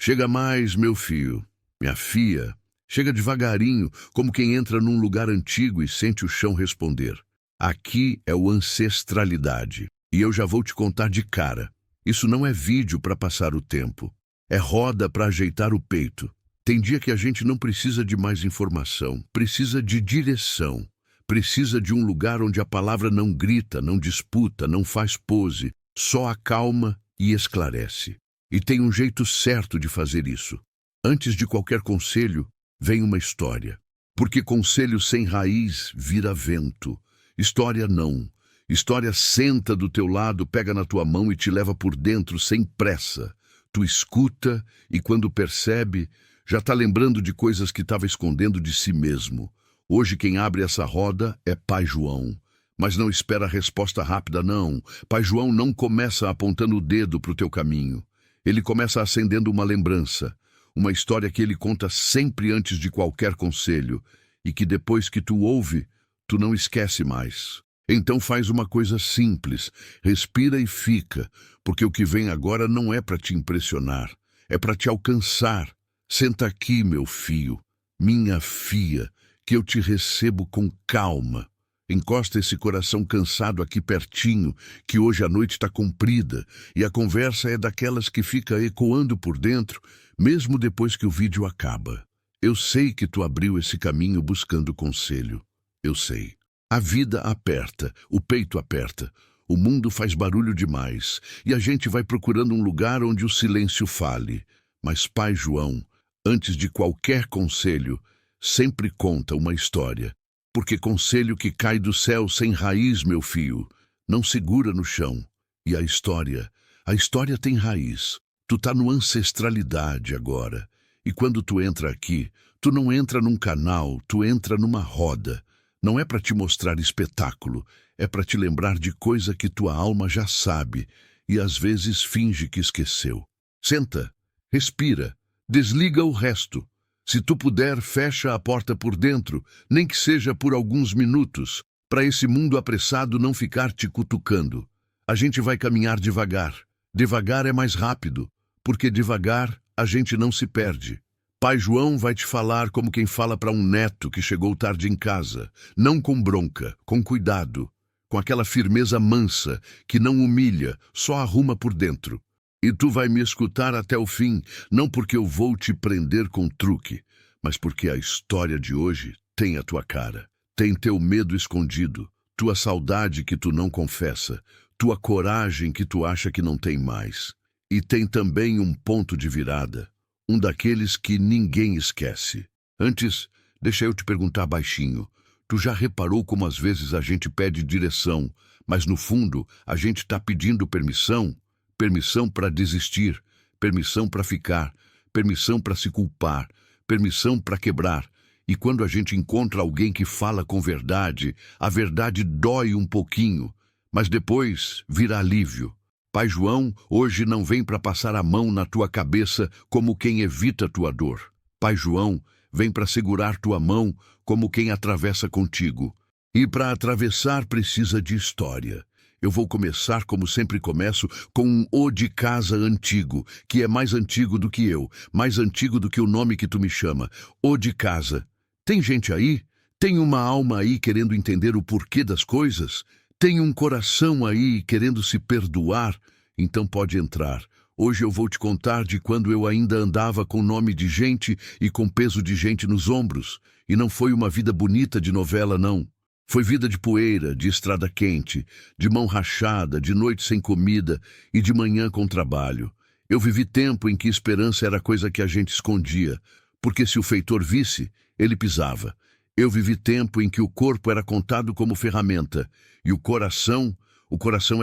Chega mais, meu filho, minha filha. Chega devagarinho, como quem entra num lugar antigo e sente o chão responder. Aqui é o ancestralidade. E eu já vou te contar de cara. Isso não é vídeo para passar o tempo. É roda para ajeitar o peito. Tem dia que a gente não precisa de mais informação. Precisa de direção. Precisa de um lugar onde a palavra não grita, não disputa, não faz pose. Só acalma e esclarece. E tem um jeito certo de fazer isso. Antes de qualquer conselho, vem uma história. Porque conselho sem raiz vira vento. História não. História senta do teu lado, pega na tua mão e te leva por dentro sem pressa. Tu escuta e quando percebe, já está lembrando de coisas que estava escondendo de si mesmo. Hoje quem abre essa roda é Pai João. Mas não espera a resposta rápida, não. Pai João não começa apontando o dedo para o teu caminho. Ele começa acendendo uma lembrança. Uma história que ele conta sempre antes de qualquer conselho, e que depois que tu ouve, tu não esquece mais. Então faz uma coisa simples, respira e fica, porque o que vem agora não é para te impressionar, é para te alcançar. Senta aqui, meu filho, minha filha, que eu te recebo com calma. Encosta esse coração cansado aqui pertinho, que hoje a noite está comprida, e a conversa é daquelas que fica ecoando por dentro, mesmo depois que o vídeo acaba. Eu sei que tu abriu esse caminho buscando conselho. Eu sei. A vida aperta, o peito aperta, o mundo faz barulho demais, e a gente vai procurando um lugar onde o silêncio fale. Mas Pai João, antes de qualquer conselho, sempre conta uma história. Porque conselho que cai do céu sem raiz, meu filho, não segura no chão. E a história tem raiz. Tu tá no ancestralidade agora. E quando tu entra aqui, tu não entra num canal, tu entra numa roda. Não é para te mostrar espetáculo, é para te lembrar de coisa que tua alma já sabe e às vezes finge que esqueceu. Senta, respira, desliga o resto. Se tu puder, fecha a porta por dentro, nem que seja por alguns minutos, para esse mundo apressado não ficar te cutucando. A gente vai caminhar devagar. Devagar é mais rápido, porque devagar a gente não se perde. Pai João vai te falar como quem fala para um neto que chegou tarde em casa, não com bronca, com cuidado, com aquela firmeza mansa que não humilha, só arruma por dentro. E tu vai me escutar até o fim, não porque eu vou te prender com truque, mas porque a história de hoje tem a tua cara, tem teu medo escondido, tua saudade que tu não confessa, tua coragem que tu acha que não tem mais. E tem também um ponto de virada, um daqueles que ninguém esquece. Antes, deixa eu te perguntar baixinho, tu já reparou como às vezes a gente pede direção, mas no fundo a gente está pedindo permissão? Permissão para desistir, permissão para ficar, permissão para se culpar, permissão para quebrar. E quando a gente encontra alguém que fala com verdade, a verdade dói um pouquinho, mas depois vira alívio. Pai João hoje não vem para passar a mão na tua cabeça como quem evita tua dor. Pai João vem para segurar tua mão como quem atravessa contigo. E para atravessar precisa de história. Eu vou começar, como sempre começo, com um O de casa antigo, que é mais antigo do que eu, mais antigo do que o nome que tu me chama. O de casa. Tem gente aí? Tem uma alma aí querendo entender o porquê das coisas? Tem um coração aí querendo se perdoar? Então pode entrar. Hoje eu vou te contar de quando eu ainda andava com nome de gente e com peso de gente nos ombros. E não foi uma vida bonita de novela, não. Foi vida de poeira, de estrada quente, de mão rachada, de noite sem comida e de manhã com trabalho. Eu vivi tempo em que esperança era coisa que a gente escondia, porque se o feitor visse, ele pisava. Eu vivi tempo em que o corpo era contado como ferramenta e o coração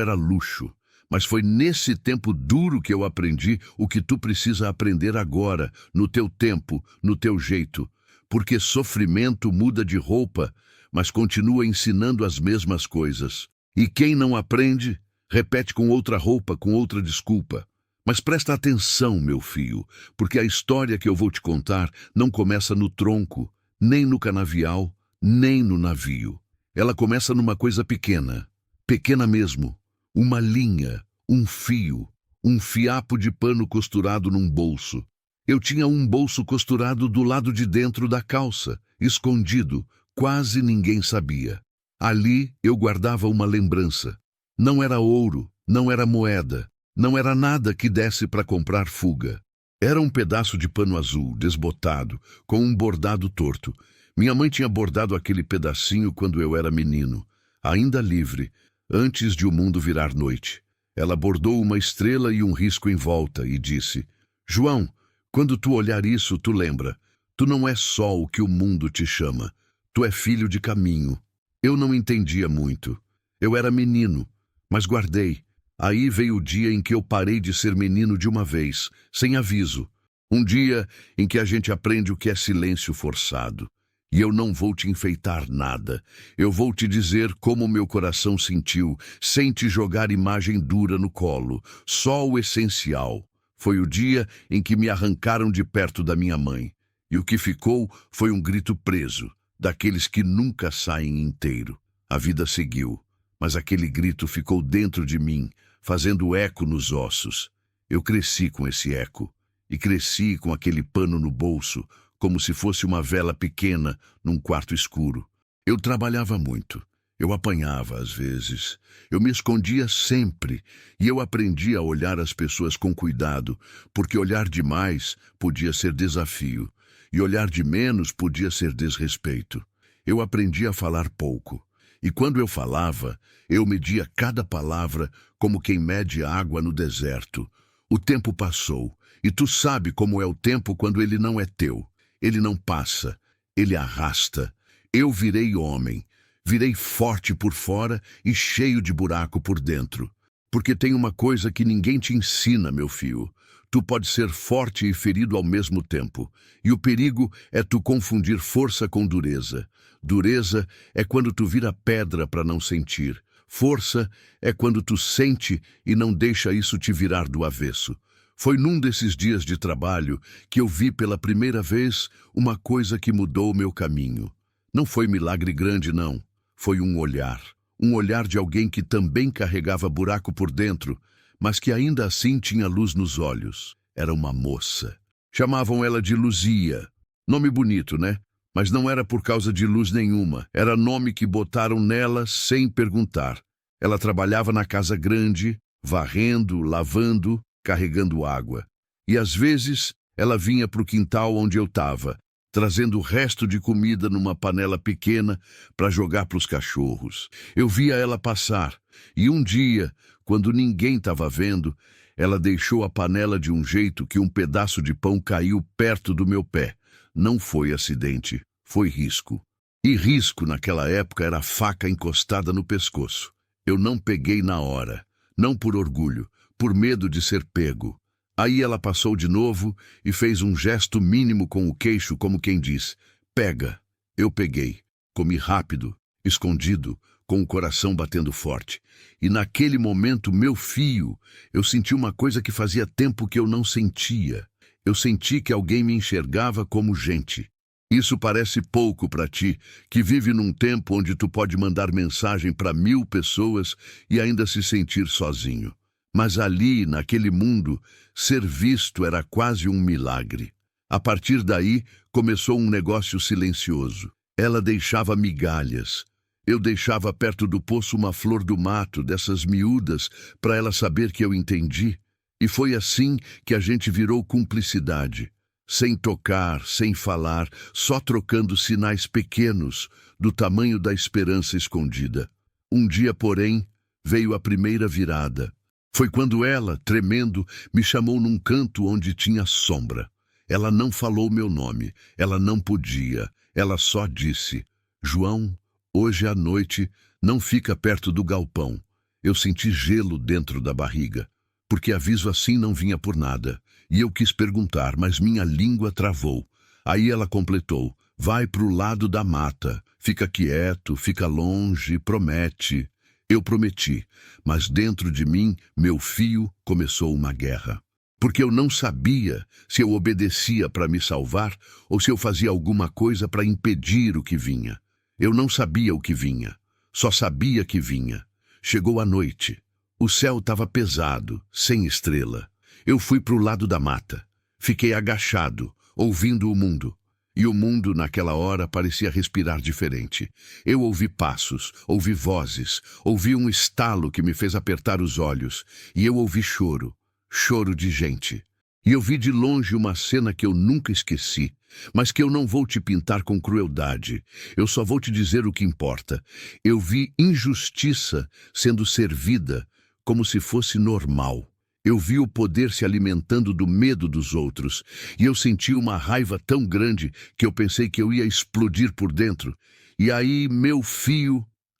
era luxo. Mas foi nesse tempo duro que eu aprendi o que tu precisa aprender agora, no teu tempo, no teu jeito. Porque sofrimento muda de roupa, mas continua ensinando as mesmas coisas. E quem não aprende, repete com outra roupa, com outra desculpa. Mas presta atenção, meu filho, porque a história que eu vou te contar não começa no tronco, nem no canavial, nem no navio. Ela começa numa coisa pequena, pequena mesmo, uma linha, um fio, um fiapo de pano costurado num bolso. Eu tinha um bolso costurado do lado de dentro da calça, escondido, quase ninguém sabia. Ali eu guardava uma lembrança. Não era ouro, não era moeda, não era nada que desse para comprar fuga. Era um pedaço de pano azul, desbotado, com um bordado torto. Minha mãe tinha bordado aquele pedacinho quando eu era menino, ainda livre, antes de o mundo virar noite. Ela bordou uma estrela e um risco em volta e disse: João, quando tu olhar isso, tu lembra. Tu não é só o que o mundo te chama. Tu é filho de caminho. Eu não entendia muito. Eu era menino, mas guardei. Aí veio o dia em que eu parei de ser menino de uma vez, sem aviso. Um dia em que a gente aprende o que é silêncio forçado. E eu não vou te enfeitar nada. Eu vou te dizer como meu coração sentiu, sem te jogar imagem dura no colo. Só o essencial. Foi o dia em que me arrancaram de perto da minha mãe. E o que ficou foi um grito preso, daqueles que nunca saem inteiro. A vida seguiu, mas aquele grito ficou dentro de mim, fazendo eco nos ossos. Eu cresci com esse eco, e cresci com aquele pano no bolso, como se fosse uma vela pequena num quarto escuro. Eu trabalhava muito. Eu apanhava às vezes, eu me escondia sempre e eu aprendi a olhar as pessoas com cuidado, porque olhar demais podia ser desafio e olhar de menos podia ser desrespeito. Eu aprendi a falar pouco e quando eu falava, eu media cada palavra como quem mede água no deserto. O tempo passou e tu sabe como é o tempo quando ele não é teu. Ele não passa, ele arrasta. Eu virei homem. Virei forte por fora e cheio de buraco por dentro. Porque tem uma coisa que ninguém te ensina, meu filho. Tu pode ser forte e ferido ao mesmo tempo. E o perigo é tu confundir força com dureza. Dureza é quando tu vira pedra para não sentir. Força é quando tu sente e não deixa isso te virar do avesso. Foi num desses dias de trabalho que eu vi pela primeira vez uma coisa que mudou o meu caminho. Não foi milagre grande, não. Foi um olhar de alguém que também carregava buraco por dentro, mas que ainda assim tinha luz nos olhos. Era uma moça. Chamavam ela de Luzia. Nome bonito, né? Mas não era por causa de luz nenhuma. Era nome que botaram nela sem perguntar. Ela trabalhava na casa grande, varrendo, lavando, carregando água. E às vezes ela vinha para o quintal onde eu estava, trazendo o resto de comida numa panela pequena para jogar para os cachorros. Eu via ela passar, e um dia, quando ninguém estava vendo, ela deixou a panela de um jeito que um pedaço de pão caiu perto do meu pé. Não foi acidente, foi risco. E risco naquela época era a faca encostada no pescoço. Eu não peguei na hora, não por orgulho, por medo de ser pego. Aí ela passou de novo e fez um gesto mínimo com o queixo, como quem diz: pega. Eu peguei. Comi rápido, escondido, com o coração batendo forte. E naquele momento, meu filho, eu senti uma coisa que fazia tempo que eu não sentia. Eu senti que alguém me enxergava como gente. Isso parece pouco para ti, que vive num tempo onde tu pode mandar mensagem para 1000 pessoas e ainda se sentir sozinho. Mas ali, naquele mundo, ser visto era quase um milagre. A partir daí, começou um negócio silencioso. Ela deixava migalhas. Eu deixava perto do poço uma flor do mato, dessas miúdas, para ela saber que eu entendi. E foi assim que a gente virou cumplicidade. Sem tocar, sem falar, só trocando sinais pequenos, do tamanho da esperança escondida. Um dia, porém, veio a primeira virada. Foi quando ela, tremendo, me chamou num canto onde tinha sombra. Ela não falou meu nome, ela não podia, ela só disse: João, hoje à noite não fica perto do galpão. Eu senti gelo dentro da barriga, porque aviso assim não vinha por nada. E eu quis perguntar, mas minha língua travou. Aí ela completou: vai pro lado da mata, fica quieto, fica longe, promete. Eu prometi, mas dentro de mim, meu fio, começou uma guerra. Porque eu não sabia se eu obedecia para me salvar ou se eu fazia alguma coisa para impedir o que vinha. Eu não sabia o que vinha, só sabia que vinha. Chegou a noite. O céu estava pesado, sem estrela. Eu fui para o lado da mata. Fiquei agachado, ouvindo o mundo. E o mundo, naquela hora, parecia respirar diferente. Eu ouvi passos, ouvi vozes, ouvi um estalo que me fez apertar os olhos. E eu ouvi choro, choro de gente. E eu vi de longe uma cena que eu nunca esqueci, mas que eu não vou te pintar com crueldade. Eu só vou te dizer o que importa. Eu vi injustiça sendo servida como se fosse normal. Eu vi o poder se alimentando do medo dos outros, e eu senti uma raiva tão grande que eu pensei que eu ia explodir por dentro. E aí,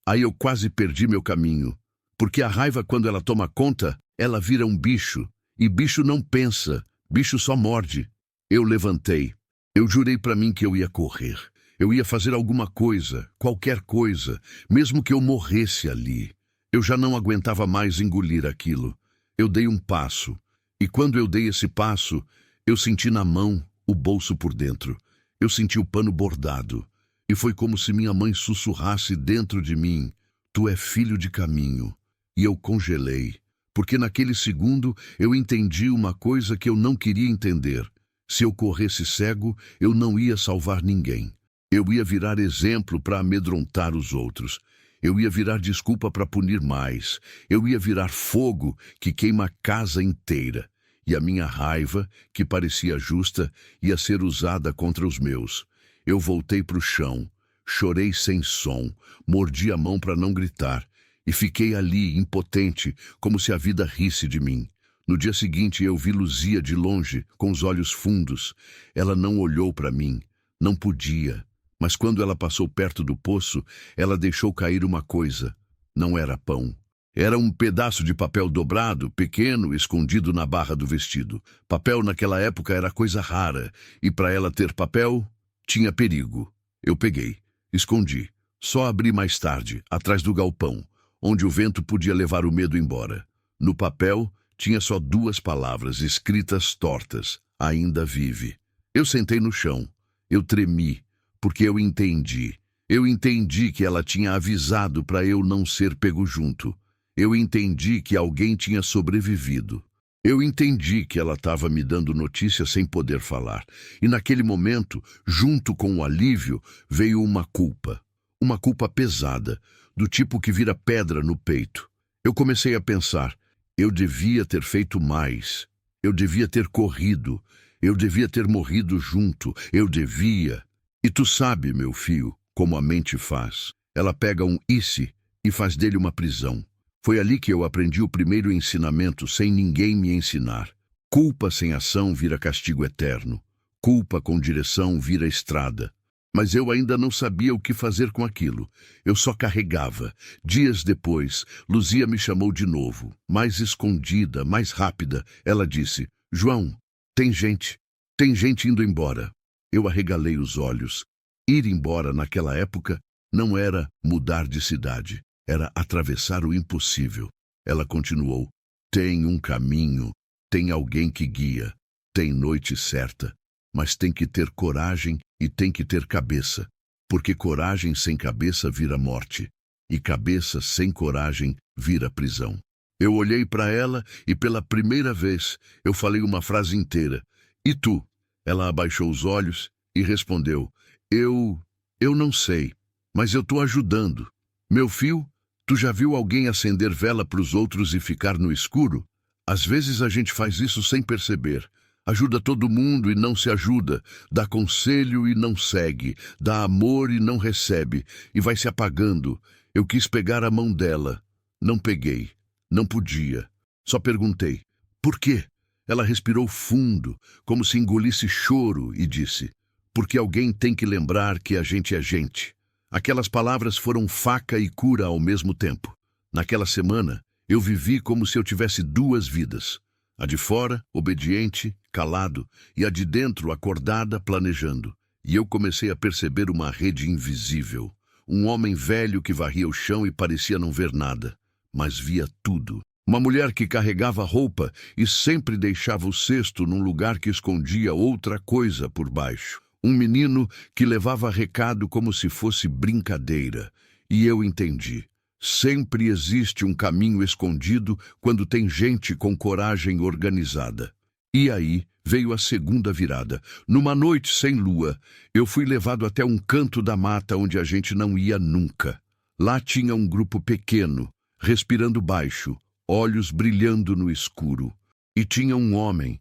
aí eu quase perdi meu caminho. Porque a raiva, quando ela toma conta, ela vira um bicho. E bicho não pensa, bicho só morde. Eu levantei. Eu jurei para mim que eu ia correr. Eu ia fazer alguma coisa, qualquer coisa, mesmo que eu morresse ali. Eu já não aguentava mais engolir aquilo. Eu dei um passo, e quando eu dei esse passo, eu senti na mão o bolso por dentro. Eu senti o pano bordado, e foi como se minha mãe sussurrasse dentro de mim: "Tu é filho de caminho." E eu congelei, porque naquele segundo eu entendi uma coisa que eu não queria entender. Se eu corresse cego, eu não ia salvar ninguém. Eu ia virar exemplo para amedrontar os outros. Eu ia virar desculpa para punir mais. Eu ia virar fogo que queima a casa inteira. E a minha raiva, que parecia justa, ia ser usada contra os meus. Eu voltei para o chão, chorei sem som, mordi a mão para não gritar, e fiquei ali, impotente, como se a vida risse de mim. No dia seguinte eu vi Luzia de longe, com os olhos fundos. Ela não olhou para mim, não podia. Mas quando ela passou perto do poço, ela deixou cair uma coisa. Não era pão. Era um pedaço de papel dobrado, pequeno, escondido na barra do vestido. Papel naquela época era coisa rara, e para ela ter papel, tinha perigo. Eu peguei, escondi. Só abri mais tarde, atrás do galpão, onde o vento podia levar o medo embora. No papel, tinha só 2 palavras, escritas tortas: "Ainda vive." Eu sentei no chão. Eu tremi. Porque eu entendi. Eu entendi que ela tinha avisado para eu não ser pego junto. Eu entendi que alguém tinha sobrevivido. Eu entendi que ela estava me dando notícia sem poder falar. E naquele momento, junto com o alívio, veio uma culpa. Uma culpa pesada, do tipo que vira pedra no peito. Eu comecei a pensar: eu devia ter feito mais. Eu devia ter corrido. Eu devia ter morrido junto. Eu devia... E tu sabe, meu filho, como a mente faz. Ela pega um "e-se" e faz dele uma prisão. Foi ali que eu aprendi o primeiro ensinamento sem ninguém me ensinar. Culpa sem ação vira castigo eterno. Culpa com direção vira estrada. Mas eu ainda não sabia o que fazer com aquilo. Eu só carregava. Dias depois, Luzia me chamou de novo. Mais escondida, mais rápida. Ela disse: "João, tem gente indo embora." Eu arregalei os olhos. Ir embora naquela época não era mudar de cidade, era atravessar o impossível. Ela continuou: "Tem um caminho, tem alguém que guia, tem noite certa, mas tem que ter coragem e tem que ter cabeça, porque coragem sem cabeça vira morte, e cabeça sem coragem vira prisão." Eu olhei para ela e pela primeira vez eu falei uma frase inteira: "E tu?" Ela abaixou os olhos e respondeu: Eu não sei, mas eu estou ajudando. Meu filho, tu já viu alguém acender vela para os outros e ficar no escuro? Às vezes a gente faz isso sem perceber. Ajuda todo mundo e não se ajuda, dá conselho e não segue, dá amor e não recebe, e vai se apagando. Eu quis pegar a mão dela. Não peguei, não podia. Só perguntei: "Por quê?" Ela respirou fundo, como se engolisse choro, e disse: "Porque alguém tem que lembrar que a gente é gente." Aquelas palavras foram faca e cura ao mesmo tempo. Naquela semana, eu vivi como se eu tivesse 2 vidas. A de fora, obediente, calado, e a de dentro, acordada, planejando. E eu comecei a perceber uma rede invisível. Um homem velho que varria o chão e parecia não ver nada, mas via tudo. Uma mulher que carregava roupa e sempre deixava o cesto num lugar que escondia outra coisa por baixo. Um menino que levava recado como se fosse brincadeira. E eu entendi. Sempre existe um caminho escondido quando tem gente com coragem organizada. E aí veio a segunda virada. Numa noite sem lua, eu fui levado até um canto da mata onde a gente não ia nunca. Lá tinha um grupo pequeno, respirando baixo, olhos brilhando no escuro. E tinha um homem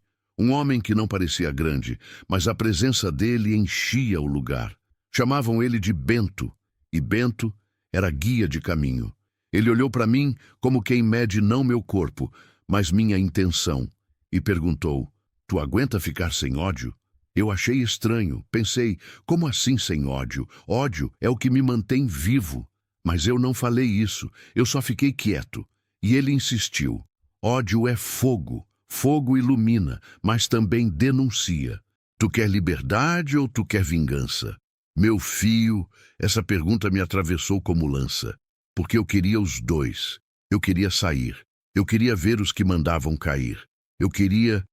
que não parecia grande, mas a presença dele enchia o lugar. Chamavam ele de Bento, e Bento era guia de caminho. Ele olhou para mim como quem mede não meu corpo, mas minha intenção, e perguntou: "Tu aguenta ficar sem ódio?" Eu achei estranho, pensei: como assim sem ódio? Ódio é o que me mantém vivo. Mas eu não falei isso, eu só fiquei quieto. E ele insistiu: ódio é fogo. Fogo ilumina, mas também denuncia. Tu quer liberdade ou tu quer vingança? Meu filho, essa pergunta me atravessou como lança, porque eu queria os dois. Eu queria sair. Eu queria ver os que mandavam cair. Eu queria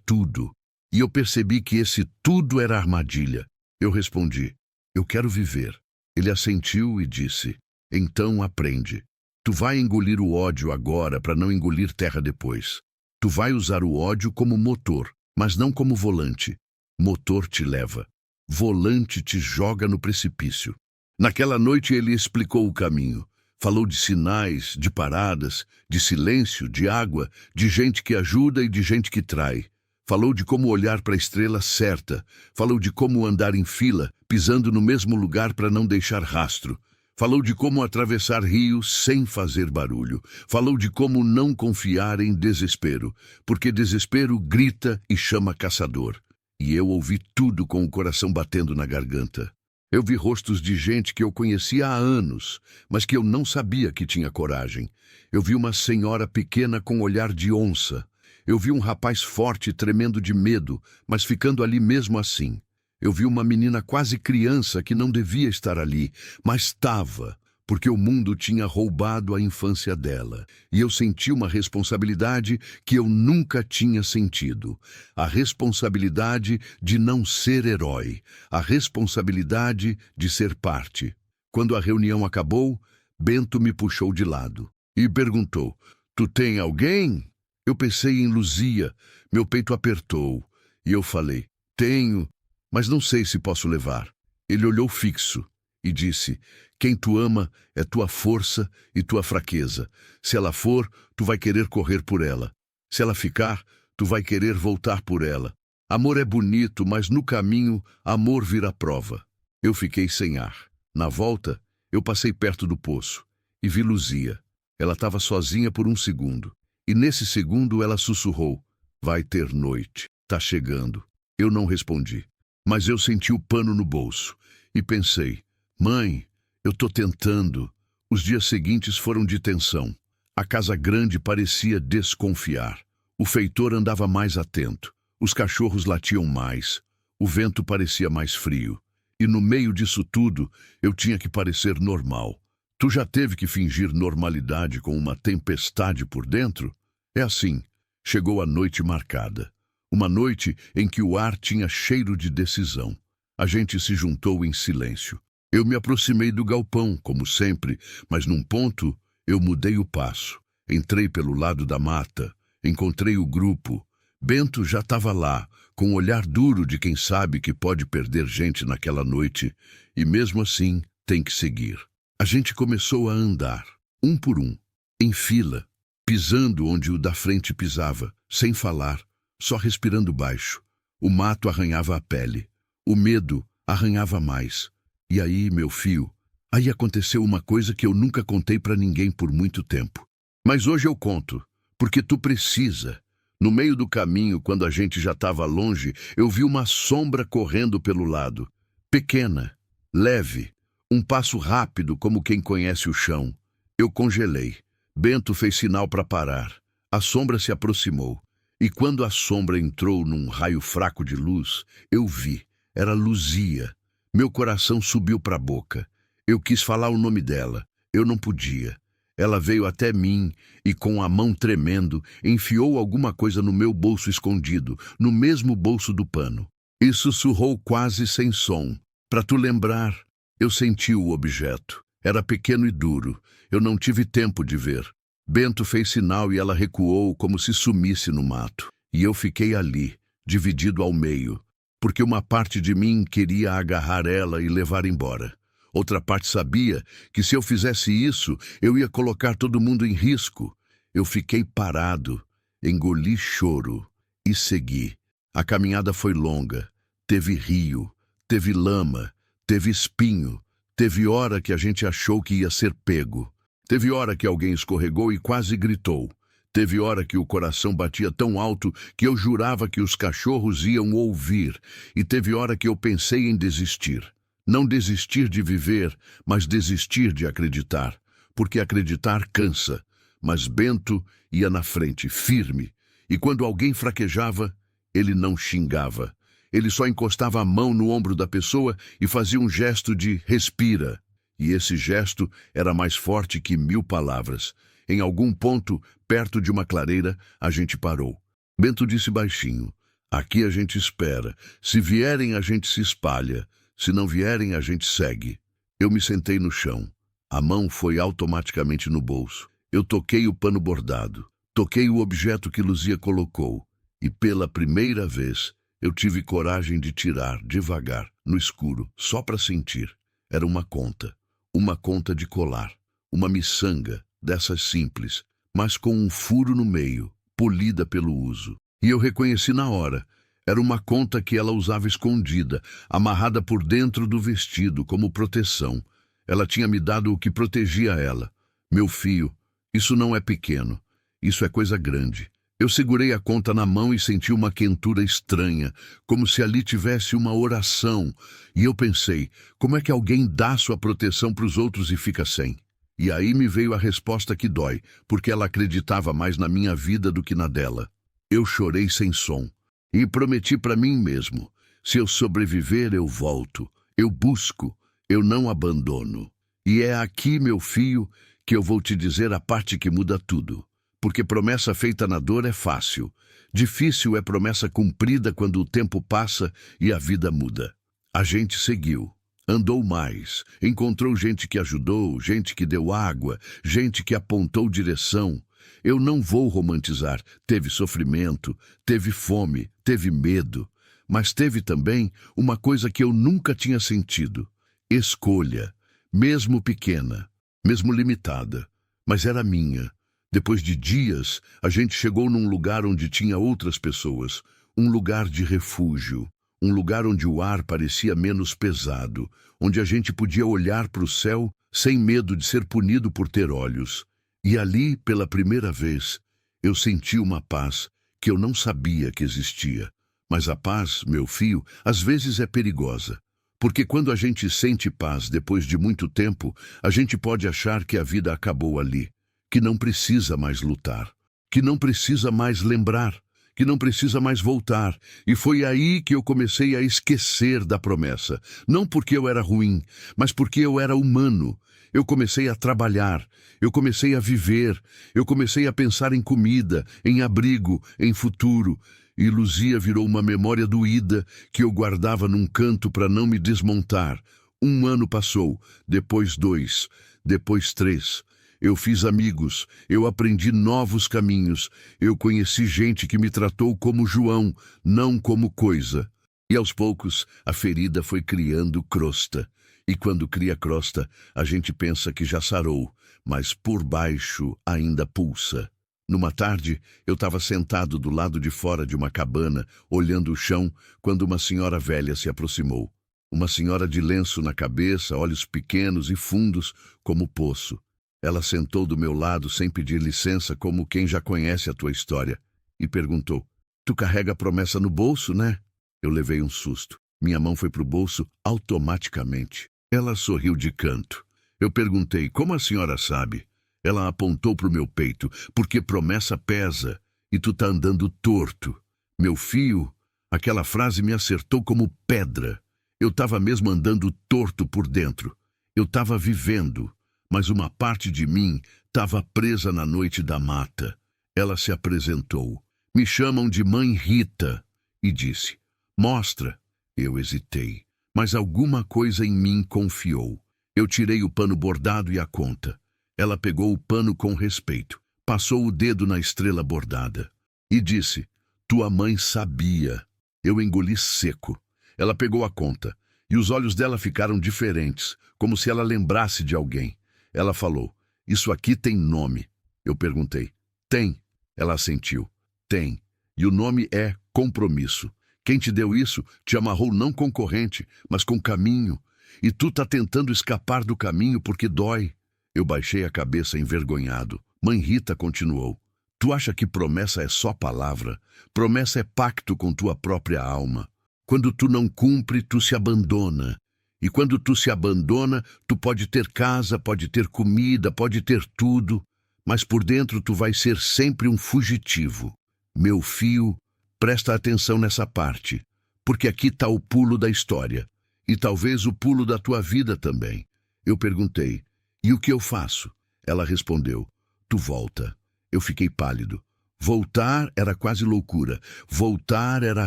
tudo. E eu percebi que esse tudo era armadilha. Eu respondi: eu quero viver. Ele assentiu e disse: então aprende. Tu vai engolir o ódio agora para não engolir terra depois. Tu vai usar o ódio como motor, mas não como volante. Motor te leva. Volante te joga no precipício. Naquela noite ele explicou o caminho. Falou de sinais, de paradas, de silêncio, de água, de gente que ajuda e de gente que trai. Falou de como olhar para a estrela certa. Falou de como andar em fila, pisando no mesmo lugar para não deixar rastro. Falou de como atravessar rios sem fazer barulho. Falou de como não confiar em desespero, porque desespero grita e chama caçador. E eu ouvi tudo com o coração batendo na garganta. Eu vi rostos de gente que eu conhecia há anos, mas que eu não sabia que tinha coragem. Eu vi uma senhora pequena com olhar de onça. Eu vi um rapaz forte tremendo de medo, mas ficando ali mesmo assim. Eu vi uma menina quase criança que não devia estar ali, mas estava, porque o mundo tinha roubado a infância dela. E eu senti uma responsabilidade que eu nunca tinha sentido. A responsabilidade de não ser herói. A responsabilidade de ser parte. Quando a reunião acabou, Bento me puxou de lado e perguntou: "Tu tem alguém?" Eu pensei em Luzia, meu peito apertou, e eu falei: "Tenho, mas não sei se posso levar." Ele olhou fixo e disse: "Quem tu ama é tua força e tua fraqueza. Se ela for, tu vai querer correr por ela. Se ela ficar, tu vai querer voltar por ela. Amor é bonito, mas no caminho, amor vira prova." Eu fiquei sem ar. Na volta, eu passei perto do poço e vi Luzia. Ela estava sozinha por um segundo. E nesse segundo ela sussurrou: "Vai ter noite, tá chegando." Eu não respondi, mas eu senti o pano no bolso e pensei: "Mãe, eu tô tentando." Os dias seguintes foram de tensão. A casa grande parecia desconfiar. O feitor andava mais atento. Os cachorros latiam mais. O vento parecia mais frio. E no meio disso tudo, eu tinha que parecer normal. Tu já teve que fingir normalidade com uma tempestade por dentro? É assim. Chegou a noite marcada. Uma noite em que o ar tinha cheiro de decisão. A gente se juntou em silêncio. Eu me aproximei do galpão, como sempre, mas num ponto eu mudei o passo. Entrei pelo lado da mata. Encontrei o grupo. Bento já estava lá, com o olhar duro de quem sabe que pode perder gente naquela noite, e mesmo assim tem que seguir. A gente começou a andar, um por um, em fila, pisando onde o da frente pisava, sem falar, só respirando baixo. O mato arranhava a pele. O medo arranhava mais. E aí, meu filho, aí aconteceu uma coisa que eu nunca contei para ninguém por muito tempo. Mas hoje eu conto, porque tu precisa. No meio do caminho, quando a gente já estava longe, eu vi uma sombra correndo pelo lado. Pequena, leve, um passo rápido como quem conhece o chão. Eu congelei. Bento fez sinal para parar. A sombra se aproximou. E quando a sombra entrou num raio fraco de luz, eu vi. Era Luzia. Meu coração subiu para a boca. Eu quis falar o nome dela. Eu não podia. Ela veio até mim e, com a mão tremendo, enfiou alguma coisa no meu bolso escondido, no mesmo bolso do pano. E sussurrou quase sem som. Para tu lembrar, eu senti o objeto. Era pequeno e duro. Eu não tive tempo de ver. Bento fez sinal e ela recuou como se sumisse no mato. E eu fiquei ali, dividido ao meio, porque uma parte de mim queria agarrar ela e levar embora. Outra parte sabia que se eu fizesse isso, eu ia colocar todo mundo em risco. Eu fiquei parado, engoli choro e segui. A caminhada foi longa, teve rio, teve lama, teve espinho, teve hora que a gente achou que ia ser pego. Teve hora que alguém escorregou e quase gritou. Teve hora que o coração batia tão alto que eu jurava que os cachorros iam ouvir. E teve hora que eu pensei em desistir. Não desistir de viver, mas desistir de acreditar. Porque acreditar cansa. Mas Bento ia na frente, firme. E quando alguém fraquejava, ele não xingava. Ele só encostava a mão no ombro da pessoa e fazia um gesto de respira. E esse gesto era mais forte que 1000 palavras. Em algum ponto, perto de uma clareira, a gente parou. Bento disse baixinho: aqui a gente espera. Se vierem, a gente se espalha. Se não vierem, a gente segue. Eu me sentei no chão. A mão foi automaticamente no bolso. Eu toquei o pano bordado. Toquei o objeto que Luzia colocou. E pela primeira vez, eu tive coragem de tirar, devagar, no escuro, só para sentir. Era uma conta de colar, uma miçanga, dessas simples, mas com um furo no meio, polida pelo uso. E eu reconheci na hora. Era uma conta que ela usava escondida, amarrada por dentro do vestido, como proteção. Ela tinha me dado o que protegia ela. Meu fio, isso não é pequeno, isso é coisa grande. Eu segurei a conta na mão e senti uma quentura estranha, como se ali tivesse uma oração. E eu pensei, como é que alguém dá sua proteção para os outros e fica sem? E aí me veio a resposta que dói, porque ela acreditava mais na minha vida do que na dela. Eu chorei sem som e prometi para mim mesmo: se eu sobreviver, eu volto, eu busco, eu não abandono. E é aqui, meu filho, que eu vou te dizer a parte que muda tudo. Porque promessa feita na dor é fácil. Difícil é promessa cumprida quando o tempo passa e a vida muda. A gente seguiu. Andou mais, encontrou gente que ajudou, gente que deu água, gente que apontou direção. Eu não vou romantizar. Teve sofrimento, teve fome, teve medo. Mas teve também uma coisa que eu nunca tinha sentido: escolha, mesmo pequena, mesmo limitada, mas era minha. Depois de dias, a gente chegou num lugar onde tinha outras pessoas, um lugar de refúgio. Um lugar onde o ar parecia menos pesado, onde a gente podia olhar para o céu sem medo de ser punido por ter olhos. E ali, pela primeira vez, eu senti uma paz que eu não sabia que existia. Mas a paz, meu filho, às vezes é perigosa. Porque quando a gente sente paz depois de muito tempo, a gente pode achar que a vida acabou ali, que não precisa mais lutar, que não precisa mais lembrar, que não precisa mais voltar. E foi aí que eu comecei a esquecer da promessa. Não porque eu era ruim, mas porque eu era humano. Eu comecei a trabalhar, eu comecei a viver, eu comecei a pensar em comida, em abrigo, em futuro. E Luzia virou uma memória doída que eu guardava num canto para não me desmontar. 1 ano passou, depois 2, depois 3. Eu fiz amigos, eu aprendi novos caminhos, eu conheci gente que me tratou como João, não como coisa. E aos poucos, a ferida foi criando crosta. E quando cria crosta, a gente pensa que já sarou, mas por baixo ainda pulsa. Numa tarde, eu estava sentado do lado de fora de uma cabana, olhando o chão, quando uma senhora velha se aproximou. Uma senhora de lenço na cabeça, olhos pequenos e fundos como poço. Ela sentou do meu lado sem pedir licença, como quem já conhece a tua história, e perguntou: tu carrega a promessa no bolso, né? Eu levei um susto. Minha mão foi pro bolso automaticamente. Ela sorriu de canto. Eu perguntei: como a senhora sabe? Ela apontou pro meu peito: porque promessa pesa, e tu tá andando torto. Meu filho, aquela frase me acertou como pedra. Eu tava mesmo andando torto por dentro. Eu tava vivendo. Mas uma parte de mim estava presa na noite da mata. Ela se apresentou. Me chamam de Mãe Rita. E disse: mostra. Eu hesitei, mas alguma coisa em mim confiou. Eu tirei o pano bordado e a conta. Ela pegou o pano com respeito, passou o dedo na estrela bordada e disse: tua mãe sabia. Eu engoli seco. Ela pegou a conta, e os olhos dela ficaram diferentes, como se ela lembrasse de alguém. Ela falou: "Isso aqui tem nome." Eu perguntei: "Tem?" Ela assentiu: "Tem. E o nome é compromisso. Quem te deu isso te amarrou não com corrente, mas com caminho. E tu tá tentando escapar do caminho porque dói." Eu baixei a cabeça envergonhado. Mãe Rita continuou: "Tu acha que promessa é só palavra? Promessa é pacto com tua própria alma. Quando tu não cumpre, tu se abandona. E quando tu se abandona, tu pode ter casa, pode ter comida, pode ter tudo, mas por dentro tu vai ser sempre um fugitivo. Meu filho, presta atenção nessa parte, porque aqui está o pulo da história, e talvez o pulo da tua vida também." Eu perguntei: "E o que eu faço?" Ela respondeu: "Tu volta." Eu fiquei pálido. Voltar era quase loucura. Voltar era